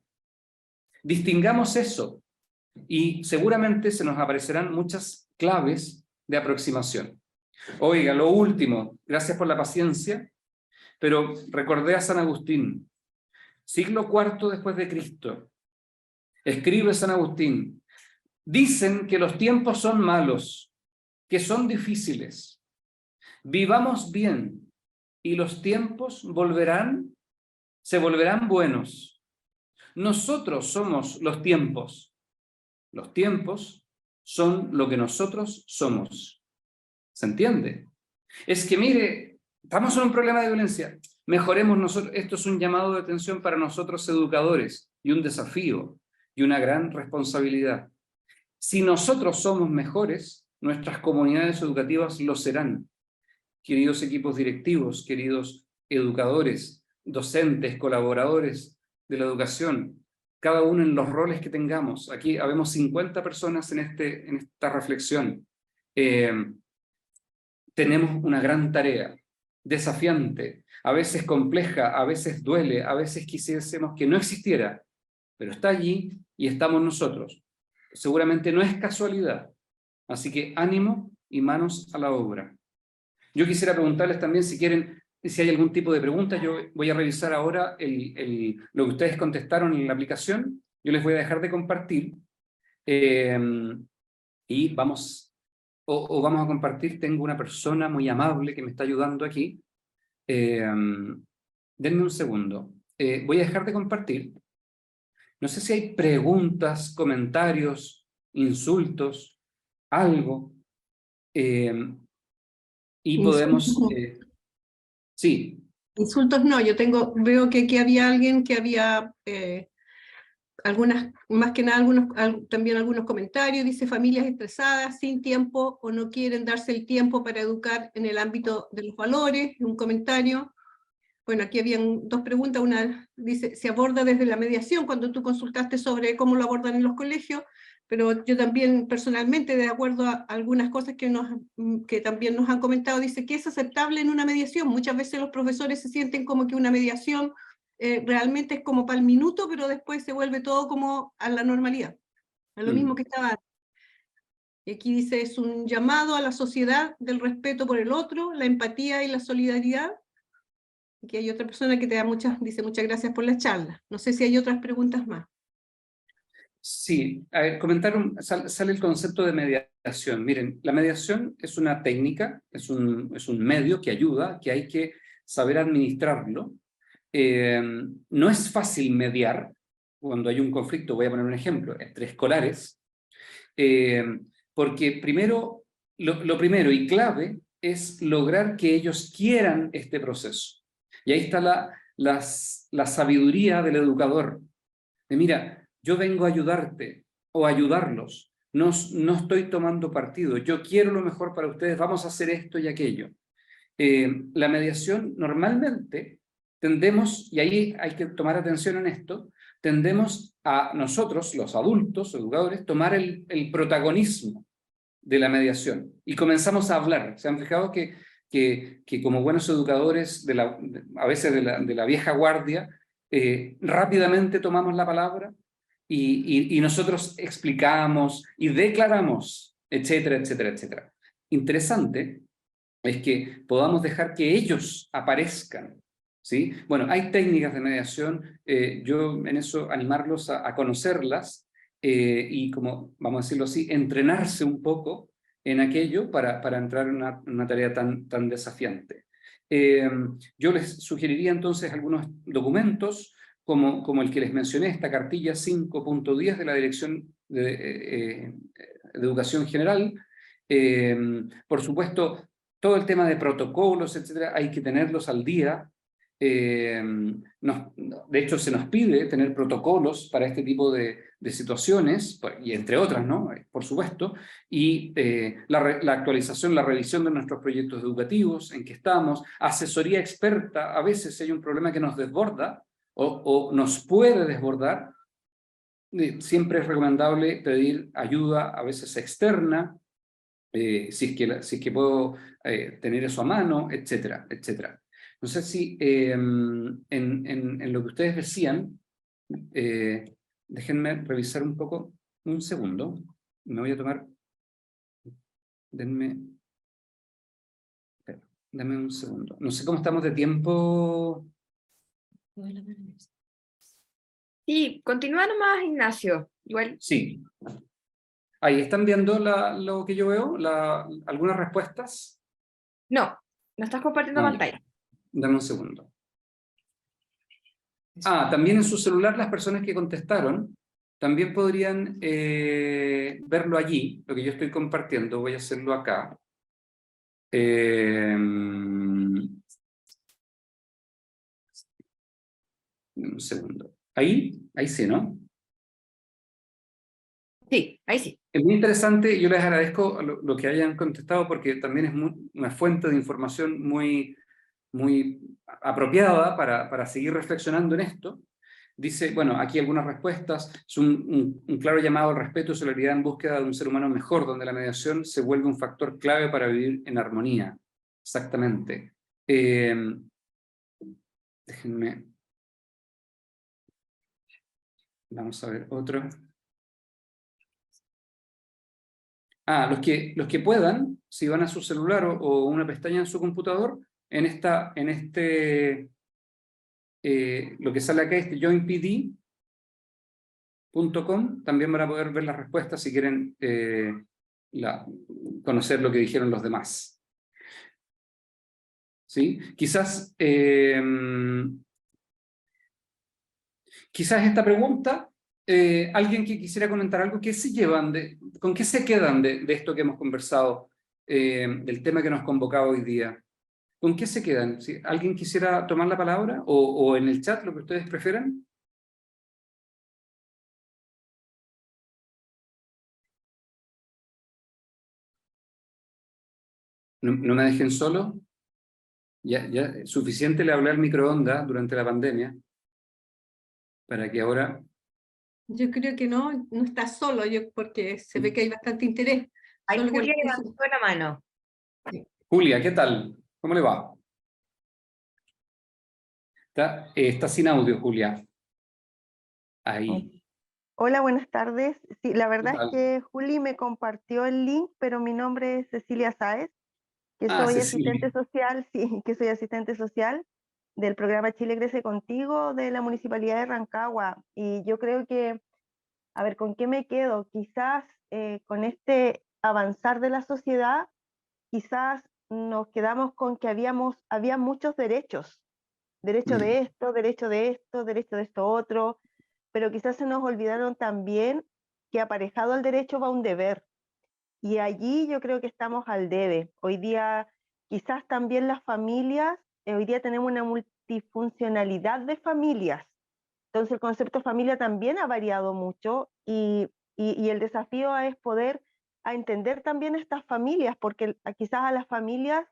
Distingamos eso y seguramente se nos aparecerán muchas claves de aproximación. Oiga, lo último, gracias por la paciencia, pero recordé a San Agustín, siglo IV después de Cristo. Escribe San Agustín, dicen que los tiempos son malos, que son difíciles. Vivamos bien y los tiempos se volverán buenos. Nosotros somos los tiempos. Los tiempos son lo que nosotros somos. ¿Se entiende? Es que, mire, estamos en un problema de violencia. Mejoremos nosotros. Esto es un llamado de atención para nosotros educadores y un desafío y una gran responsabilidad. Si nosotros somos mejores, nuestras comunidades educativas lo serán. Queridos equipos directivos, queridos educadores, docentes, colaboradores de la educación, cada uno en los roles que tengamos. Aquí habemos 50 personas en esta reflexión. Tenemos una gran tarea, desafiante, a veces compleja, a veces duele, a veces quisiésemos que no existiera, pero está allí y estamos nosotros. Seguramente no es casualidad. Así que ánimo y manos a la obra. Yo quisiera preguntarles también si quieren, si hay algún tipo de pregunta. Yo voy a revisar ahora lo que ustedes contestaron en la aplicación. Yo les voy a dejar de compartir y vamos a compartir. Tengo una persona muy amable que me está ayudando aquí. Denme un segundo. Voy a dejar de compartir. No sé si hay preguntas, comentarios, insultos, algo. Y podemos... sí. Insultos no, veo que aquí había alguien que había más que nada también algunos comentarios, dice familias estresadas, sin tiempo o no quieren darse el tiempo para educar en el ámbito de los valores, un comentario. Bueno, aquí habían 2 preguntas, una dice, se aborda desde la mediación, cuando tú consultaste sobre cómo lo abordan en los colegios, pero yo también personalmente, de acuerdo a algunas cosas que también nos han comentado, dice que es aceptable en una mediación. Muchas veces los profesores se sienten como que una mediación realmente es como para el minuto, pero después se vuelve todo como a la normalidad, a lo mismo que estaba antes. Y aquí dice, es un llamado a la sociedad del respeto por el otro, la empatía y la solidaridad. Aquí hay otra persona que dice muchas gracias por la charla. No sé si hay otras preguntas más. Sí, a ver, sale el concepto de mediación. Miren, la mediación es una técnica, es un medio que ayuda, que hay que saber administrarlo. No es fácil mediar cuando hay un conflicto. Voy a poner un ejemplo, entre escolares, porque lo primero y clave es lograr que ellos quieran este proceso. Y ahí está la sabiduría del educador. De mira, yo vengo a ayudarte o a ayudarlos. No estoy tomando partido. Yo quiero lo mejor para ustedes. Vamos a hacer esto y aquello. La mediación normalmente tendemos, y ahí hay que tomar atención en esto, tendemos a nosotros, los adultos, educadores, tomar el protagonismo de la mediación y comenzamos a hablar. ¿Se han fijado que que como buenos educadores, a veces de la vieja guardia, rápidamente tomamos la palabra y nosotros explicamos y declaramos, etcétera, etcétera, etcétera. Interesante es que podamos dejar que ellos aparezcan, ¿sí? Bueno, hay técnicas de mediación, yo en eso animarlos a conocerlas y, como vamos a decirlo así, entrenarse un poco en aquello para entrar en una tarea tan desafiante. Yo les sugeriría entonces algunos documentos, como el que les mencioné, esta cartilla 5.10 de la Dirección de Educación General. Por supuesto, todo el tema de protocolos, etcétera, hay que tenerlos al día. De hecho, se nos pide tener protocolos para este tipo de situaciones, y entre otras, ¿no? Por supuesto, y la actualización, la revisión de nuestros proyectos educativos, en que estamos, asesoría experta, a veces si hay un problema que nos desborda o nos puede desbordar, siempre es recomendable pedir ayuda, a veces externa, si es que puedo tener eso a mano, etcétera, etcétera. No sé si en lo que ustedes decían, déjenme revisar un poco, un segundo, me voy a tomar, denme un segundo. No sé cómo estamos de tiempo. Sí, continúa nomás, Ignacio. Igual. Sí. Ahí, ¿están viendo lo que yo veo? ¿Algunas respuestas? No, no estás compartiendo Ah, pantalla. dame un segundo. También en su celular las personas que contestaron también podrían verlo allí, lo que yo estoy compartiendo. Voy a hacerlo acá. Un segundo. Ahí sí, ¿no? Sí, ahí sí. Es muy interesante, yo les agradezco lo que hayan contestado porque también es una fuente de información muy apropiada para seguir reflexionando en esto. Dice, bueno, aquí algunas respuestas, es un claro llamado al respeto y solidaridad en búsqueda de un ser humano mejor, donde la mediación se vuelve un factor clave para vivir en armonía. Exactamente. Déjenme. Vamos a ver otro. Los que puedan, si van a su celular o una pestaña en su computador, lo que sale acá, joinpd.com, también van a poder ver las respuestas si quieren conocer lo que dijeron los demás. ¿Sí? Quizás esta pregunta, alguien que quisiera comentar algo, ¿qué se llevan con qué se quedan de esto que hemos conversado, del tema que nos convocaba hoy día? ¿Con qué se quedan? ¿Sí? ¿Alguien quisiera tomar la palabra? O en el chat, lo que ustedes prefieran. No me dejen solo. Ya suficiente le hablé al microondas durante la pandemia para que ahora... Yo creo que no estás solo, porque se ve que hay bastante interés. Ahí Solo que Julia levantó la mano. Julia, ¿qué tal? ¿Cómo le va? Está sin audio, Julia. Ahí. Hola, buenas tardes. Sí, la ¿Qué verdad es tal? que Juli me compartió el link, pero mi nombre es Cecilia Sáez, que soy asistente Cecilia. social, sí, que soy asistente social del programa Chile Crece Contigo de la Municipalidad de Rancagua. Y yo creo que, a ver, ¿con qué me quedo? Quizás con este avanzar de la sociedad, quizás nos quedamos con que había muchos derechos. Derecho de esto, derecho de esto, derecho de esto otro, pero quizás se nos olvidaron también que aparejado al derecho va un deber. Y allí yo creo que estamos al debe. Hoy día quizás también las familias, hoy día tenemos una multifuncionalidad de familias. Entonces el concepto de familia también ha variado mucho y el desafío es poder a entender también estas familias, porque quizás a las familias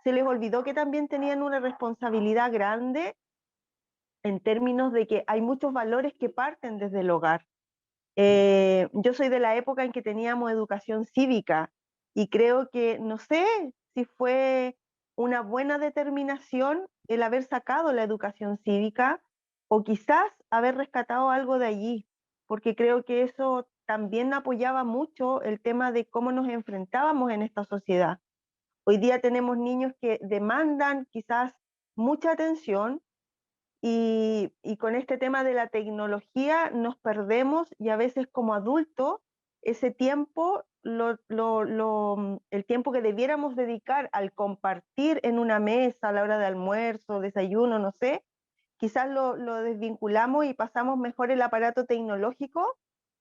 se les olvidó que también tenían una responsabilidad grande en términos de que hay muchos valores que parten desde el hogar. Yo soy de la época en que teníamos educación cívica y creo que, no sé si fue una buena determinación el haber sacado la educación cívica o quizás haber rescatado algo de allí, porque creo que eso también apoyaba mucho el tema de cómo nos enfrentábamos en esta sociedad. Hoy día tenemos niños que demandan quizás mucha atención y con este tema de la tecnología nos perdemos y a veces como adultos ese tiempo, el tiempo que debiéramos dedicar al compartir en una mesa a la hora de almuerzo, desayuno, no sé, quizás lo desvinculamos y pasamos mejor el aparato tecnológico.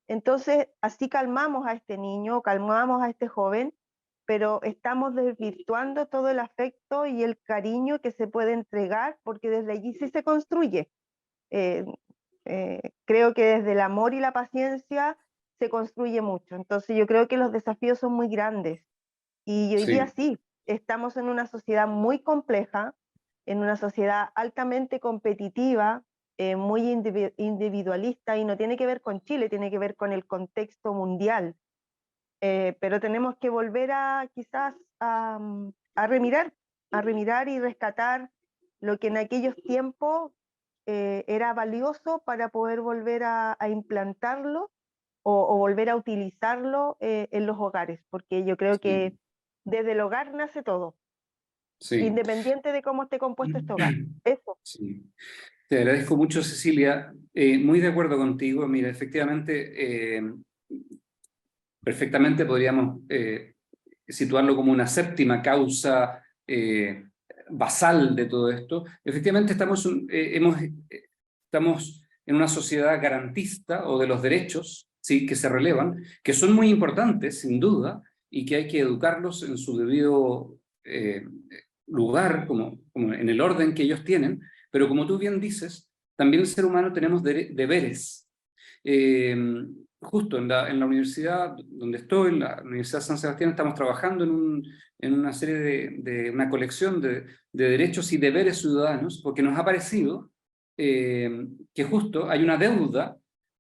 Entonces así calmamos a este niño, calmamos a este joven, pero estamos desvirtuando todo el afecto y el cariño que se puede entregar, porque desde allí sí se construye. Creo que desde el amor y la paciencia se construye mucho. Entonces yo creo que los desafíos son muy grandes. Y hoy día sí, estamos en una sociedad muy compleja, en una sociedad altamente competitiva, muy individualista, y no tiene que ver con Chile, tiene que ver con el contexto mundial. Pero tenemos que volver a quizás a remirar y rescatar lo que en aquellos tiempos era valioso para poder volver a implantarlo o volver a utilizarlo en los hogares, porque yo creo que desde el hogar nace todo, independiente de cómo esté compuesto este hogar. Eso. Sí. Te agradezco mucho, Cecilia. Muy de acuerdo contigo. Mira, efectivamente, perfectamente podríamos situarlo como una séptima causa basal de todo esto. Efectivamente, estamos en una sociedad garantista o de los derechos, ¿sí?, que se relevan, que son muy importantes, sin duda, y que hay que educarlos en su debido lugar, como en el orden que ellos tienen, pero como tú bien dices, también el ser humano tenemos deberes. Justo en la universidad donde estoy, en la Universidad de San Sebastián, estamos trabajando en una serie de una colección de derechos y deberes ciudadanos, porque nos ha parecido que justo hay una deuda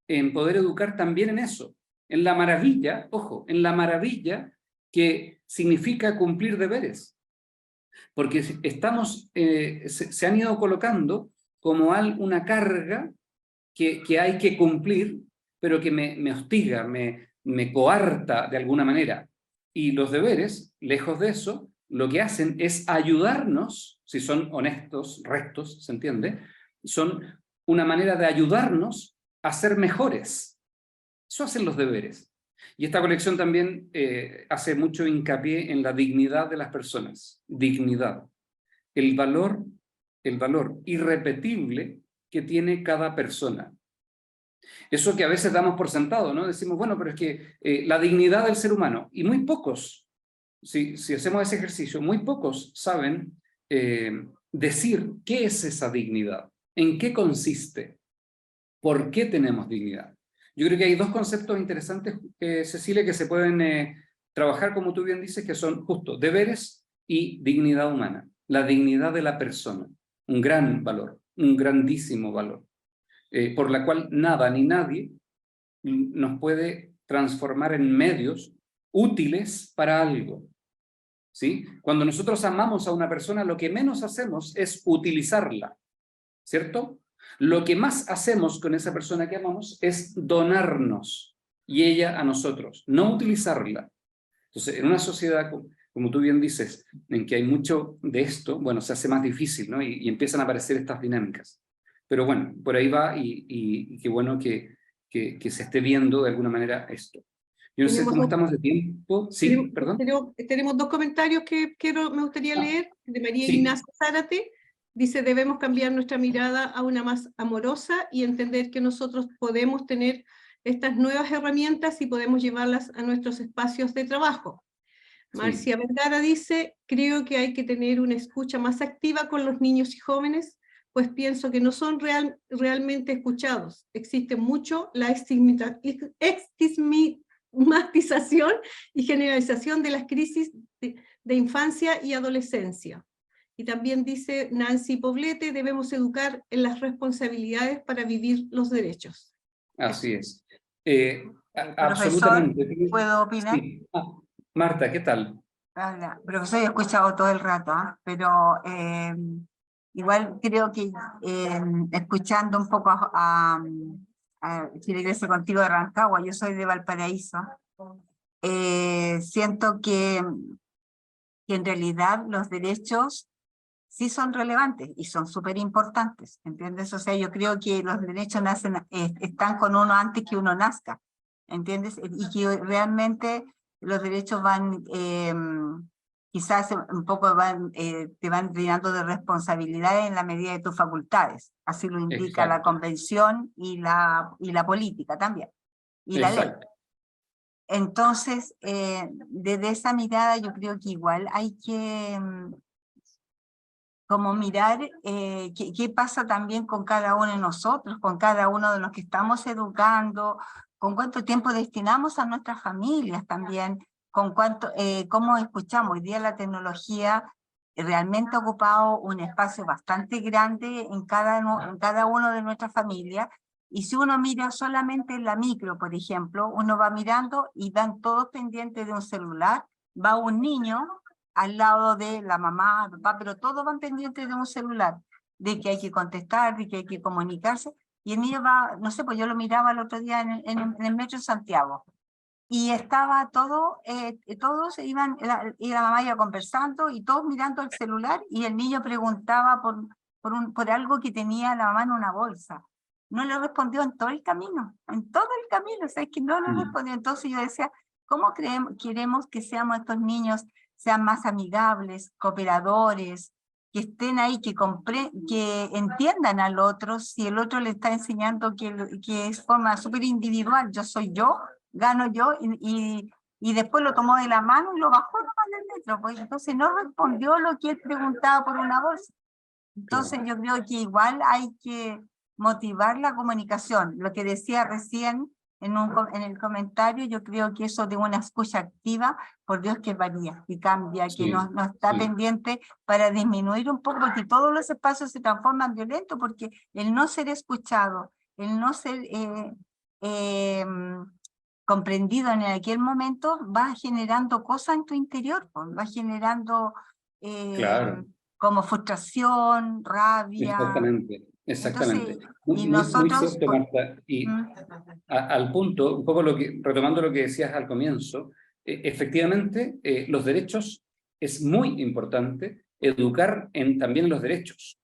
en poder educar también en eso, en la maravilla, ojo, en la maravilla que significa cumplir deberes, porque estamos, se han ido colocando como una carga que hay que cumplir, pero que me hostiga, me coarta de alguna manera. Y los deberes, lejos de eso, lo que hacen es ayudarnos, si son honestos, rectos, ¿se entiende? Son una manera de ayudarnos a ser mejores. Eso hacen los deberes. Y esta colección también hace mucho hincapié en la dignidad de las personas. Dignidad. El valor irrepetible que tiene cada persona. Eso que a veces damos por sentado, ¿no? Decimos, bueno, pero es que la dignidad del ser humano, y muy pocos, si hacemos ese ejercicio, muy pocos saben decir qué es esa dignidad, en qué consiste, por qué tenemos dignidad. Yo creo que hay dos conceptos interesantes, Cecilia, que se pueden trabajar, como tú bien dices, que son justo deberes y dignidad humana. La dignidad de la persona, un gran valor, un grandísimo valor, por la cual nada ni nadie nos puede transformar en medios útiles para algo. ¿Sí? Cuando nosotros amamos a una persona, lo que menos hacemos es utilizarla, ¿cierto? Lo que más hacemos con esa persona que amamos es donarnos, y ella a nosotros, no utilizarla. Entonces, en una sociedad, como tú bien dices, en que hay mucho de esto, bueno, se hace más difícil, ¿no? Y empiezan a aparecer estas dinámicas. Pero bueno, por ahí va, y qué bueno que se esté viendo de alguna manera esto. Yo no sé cómo estamos de tiempo. Sí, perdón. Tenemos dos comentarios que me gustaría leer, de María Sí. Ignacia Zárate. Dice, debemos cambiar nuestra mirada a una más amorosa y entender que nosotros podemos tener estas nuevas herramientas y podemos llevarlas a nuestros espacios de trabajo. Marcia Vergara dice, creo que hay que tener una escucha más activa con los niños y jóvenes, pues pienso que no son realmente escuchados. Existe mucho la estigmatización y generalización de las crisis de infancia y adolescencia. Y también dice Nancy Poblete, debemos educar en las responsabilidades para vivir los derechos. Así es. Profesor, Absolutamente. ¿puedo opinar? Sí. Marta, ¿qué tal? Hola, profesor, he escuchado todo el rato, pero igual creo que escuchando un poco a Chile Crece Contigo de Rancagua, yo soy de Valparaíso, siento que en realidad los derechos sí son relevantes y son súper importantes, ¿entiendes? O sea, yo creo que los derechos están con uno antes que uno nazca, ¿entiendes? Y que realmente los derechos van, quizás un poco te van llenando de responsabilidades en la medida de tus facultades, así lo indica la Exacto. Convención y la política también, y la ley. Exacto. Entonces, desde esa mirada yo creo que igual hay que como mirar qué pasa también con cada uno de nosotros, con cada uno de los que estamos educando, con cuánto tiempo destinamos a nuestras familias también, con cómo escuchamos. Hoy día la tecnología realmente ha ocupado un espacio bastante grande en cada uno de nuestras familias, y si uno mira solamente en la micro, por ejemplo, uno va mirando y van todos pendientes de un celular, va un niño al lado de la mamá, el papá, pero todos van pendientes de un celular, de que hay que contestar, de que hay que comunicarse, y el niño va, no sé, pues yo lo miraba el otro día en el metro de Santiago, y estaba todos iban, y la mamá iba conversando, y todos mirando el celular, y el niño preguntaba por algo que tenía la mamá en una bolsa. No le respondió en todo el camino, o sea, es que no le respondió. Entonces yo decía, ¿cómo queremos que seamos estos niños, sean más amigables, cooperadores, que estén ahí, que entiendan al otro, si el otro le está enseñando que es forma súper individual, yo soy yo, gano yo, y después lo tomó de la mano y lo bajó nomás del metro, pues entonces no respondió lo que él preguntaba por una bolsa. Entonces yo creo que igual hay que motivar la comunicación. Lo que decía recién en el comentario, yo creo que eso de una escucha activa, por Dios que varía, que cambia, que no está pendiente para disminuir un poco, porque todos los espacios se transforman violentos, porque el no ser escuchado, el no ser comprendido en aquel momento, va generando cosas en tu interior, va generando Claro. como frustración, rabia. Exactamente, exactamente. Entonces, Muy, y muy, muy nosotros... cierto, Marta. Y al punto, un poco retomando lo que decías al comienzo, efectivamente, los derechos es muy importante educar también los derechos.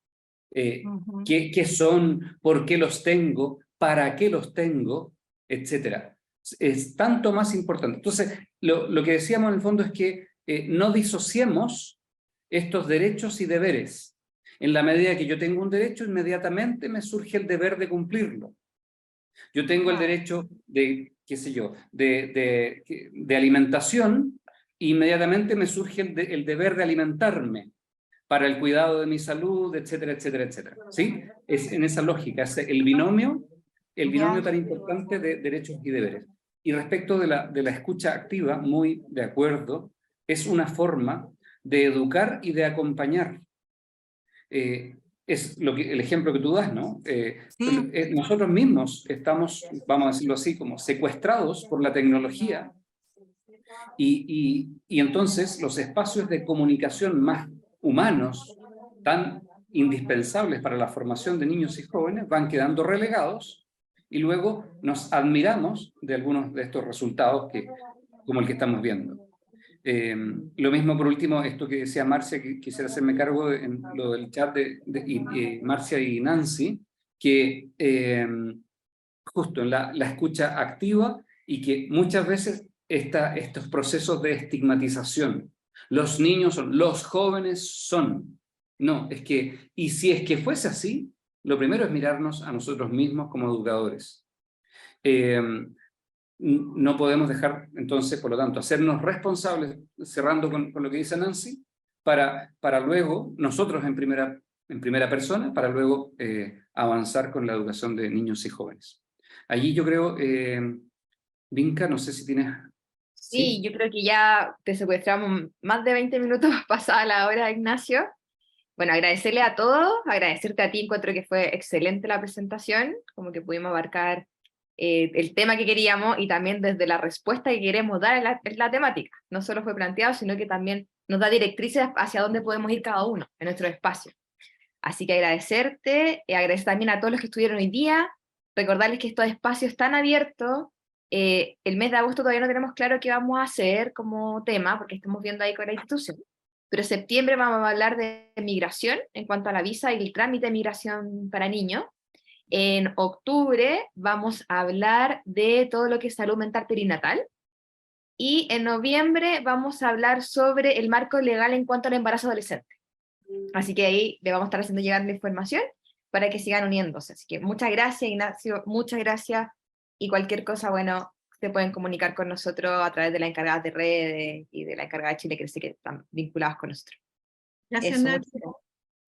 ¿Qué son? ¿Por qué los tengo? ¿Para qué los tengo? Etcétera. Es tanto más importante. Entonces, lo que decíamos en el fondo es que no disociemos estos derechos y deberes. En la medida que yo tengo un derecho, inmediatamente me surge el deber de cumplirlo. Yo tengo el derecho de, qué sé yo, de alimentación, inmediatamente me surge el deber de alimentarme para el cuidado de mi salud, etcétera, etcétera, etcétera. ¿Sí? Es en esa lógica, es el binomio tan importante de derechos y deberes. Y respecto de la escucha activa, muy de acuerdo, es una forma de educar y de acompañar. Es el ejemplo que tú das, ¿no? Sí. Nosotros mismos estamos, vamos a decirlo así, como secuestrados por la tecnología, y entonces los espacios de comunicación más humanos, tan indispensables para la formación de niños y jóvenes, van quedando relegados, y luego nos admiramos de algunos de estos resultados como el que estamos viendo. Lo mismo, por último, esto que decía Marcia, que quisiera hacerme cargo en lo del chat de Marcia y Nancy, que justo en la escucha activa, y que muchas veces estos procesos de estigmatización, los niños son, los jóvenes son, no, es que, y si es que fuese así, lo primero es mirarnos a nosotros mismos como educadores. No podemos dejar, entonces, por lo tanto, hacernos responsables, cerrando con lo que dice Nancy, para luego, nosotros en primera persona, para luego avanzar con la educación de niños y jóvenes. Allí yo creo, Vinca, no sé si tienes... Sí, yo creo que ya te secuestramos más de 20 minutos pasada la hora, Ignacio. Bueno, agradecerle a todos, agradecerte a ti, encuentro que fue excelente la presentación, como que pudimos abarcar el tema que queríamos, y también desde la respuesta que queremos dar en la temática. No solo fue planteado, sino que también nos da directrices hacia dónde podemos ir cada uno en nuestro espacio. Así que agradecerte, agradecer también a todos los que estuvieron hoy día, recordarles que estos espacios están abiertos. El mes de agosto todavía no tenemos claro qué vamos a hacer como tema, porque estamos viendo ahí con la institución, pero en septiembre vamos a hablar de migración, en cuanto a la visa y el trámite de migración para niños. En octubre vamos a hablar de todo lo que es salud mental perinatal, y en noviembre vamos a hablar sobre el marco legal en cuanto al embarazo adolescente. Así que ahí le vamos a estar haciendo llegar la información para que sigan uniéndose. Así que muchas gracias, Ignacio, muchas gracias, y cualquier cosa, bueno, se pueden comunicar con nosotros a través de la encargada de redes y de la encargada de Chile Crece, que están vinculados con nosotros. Gracias, Eso, Nancy.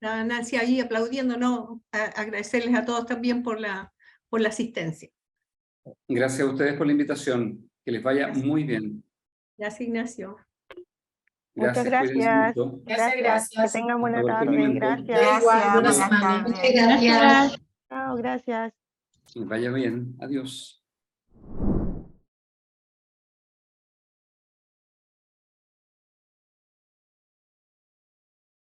Nancy ahí aplaudiendo, ¿no? Agradecerles a todos también por la asistencia. Gracias a ustedes por la invitación. Que les vaya muy bien. Gracias, Ignacio. Muchas Cuídense gracias. mucho. Gracias. Que tengan buena Hasta cualquier tarde. momento. Gracias. Gracias, Buena buenas semana. tardes. Muchas gracias. Chao, gracias. Que les vaya bien. Adiós.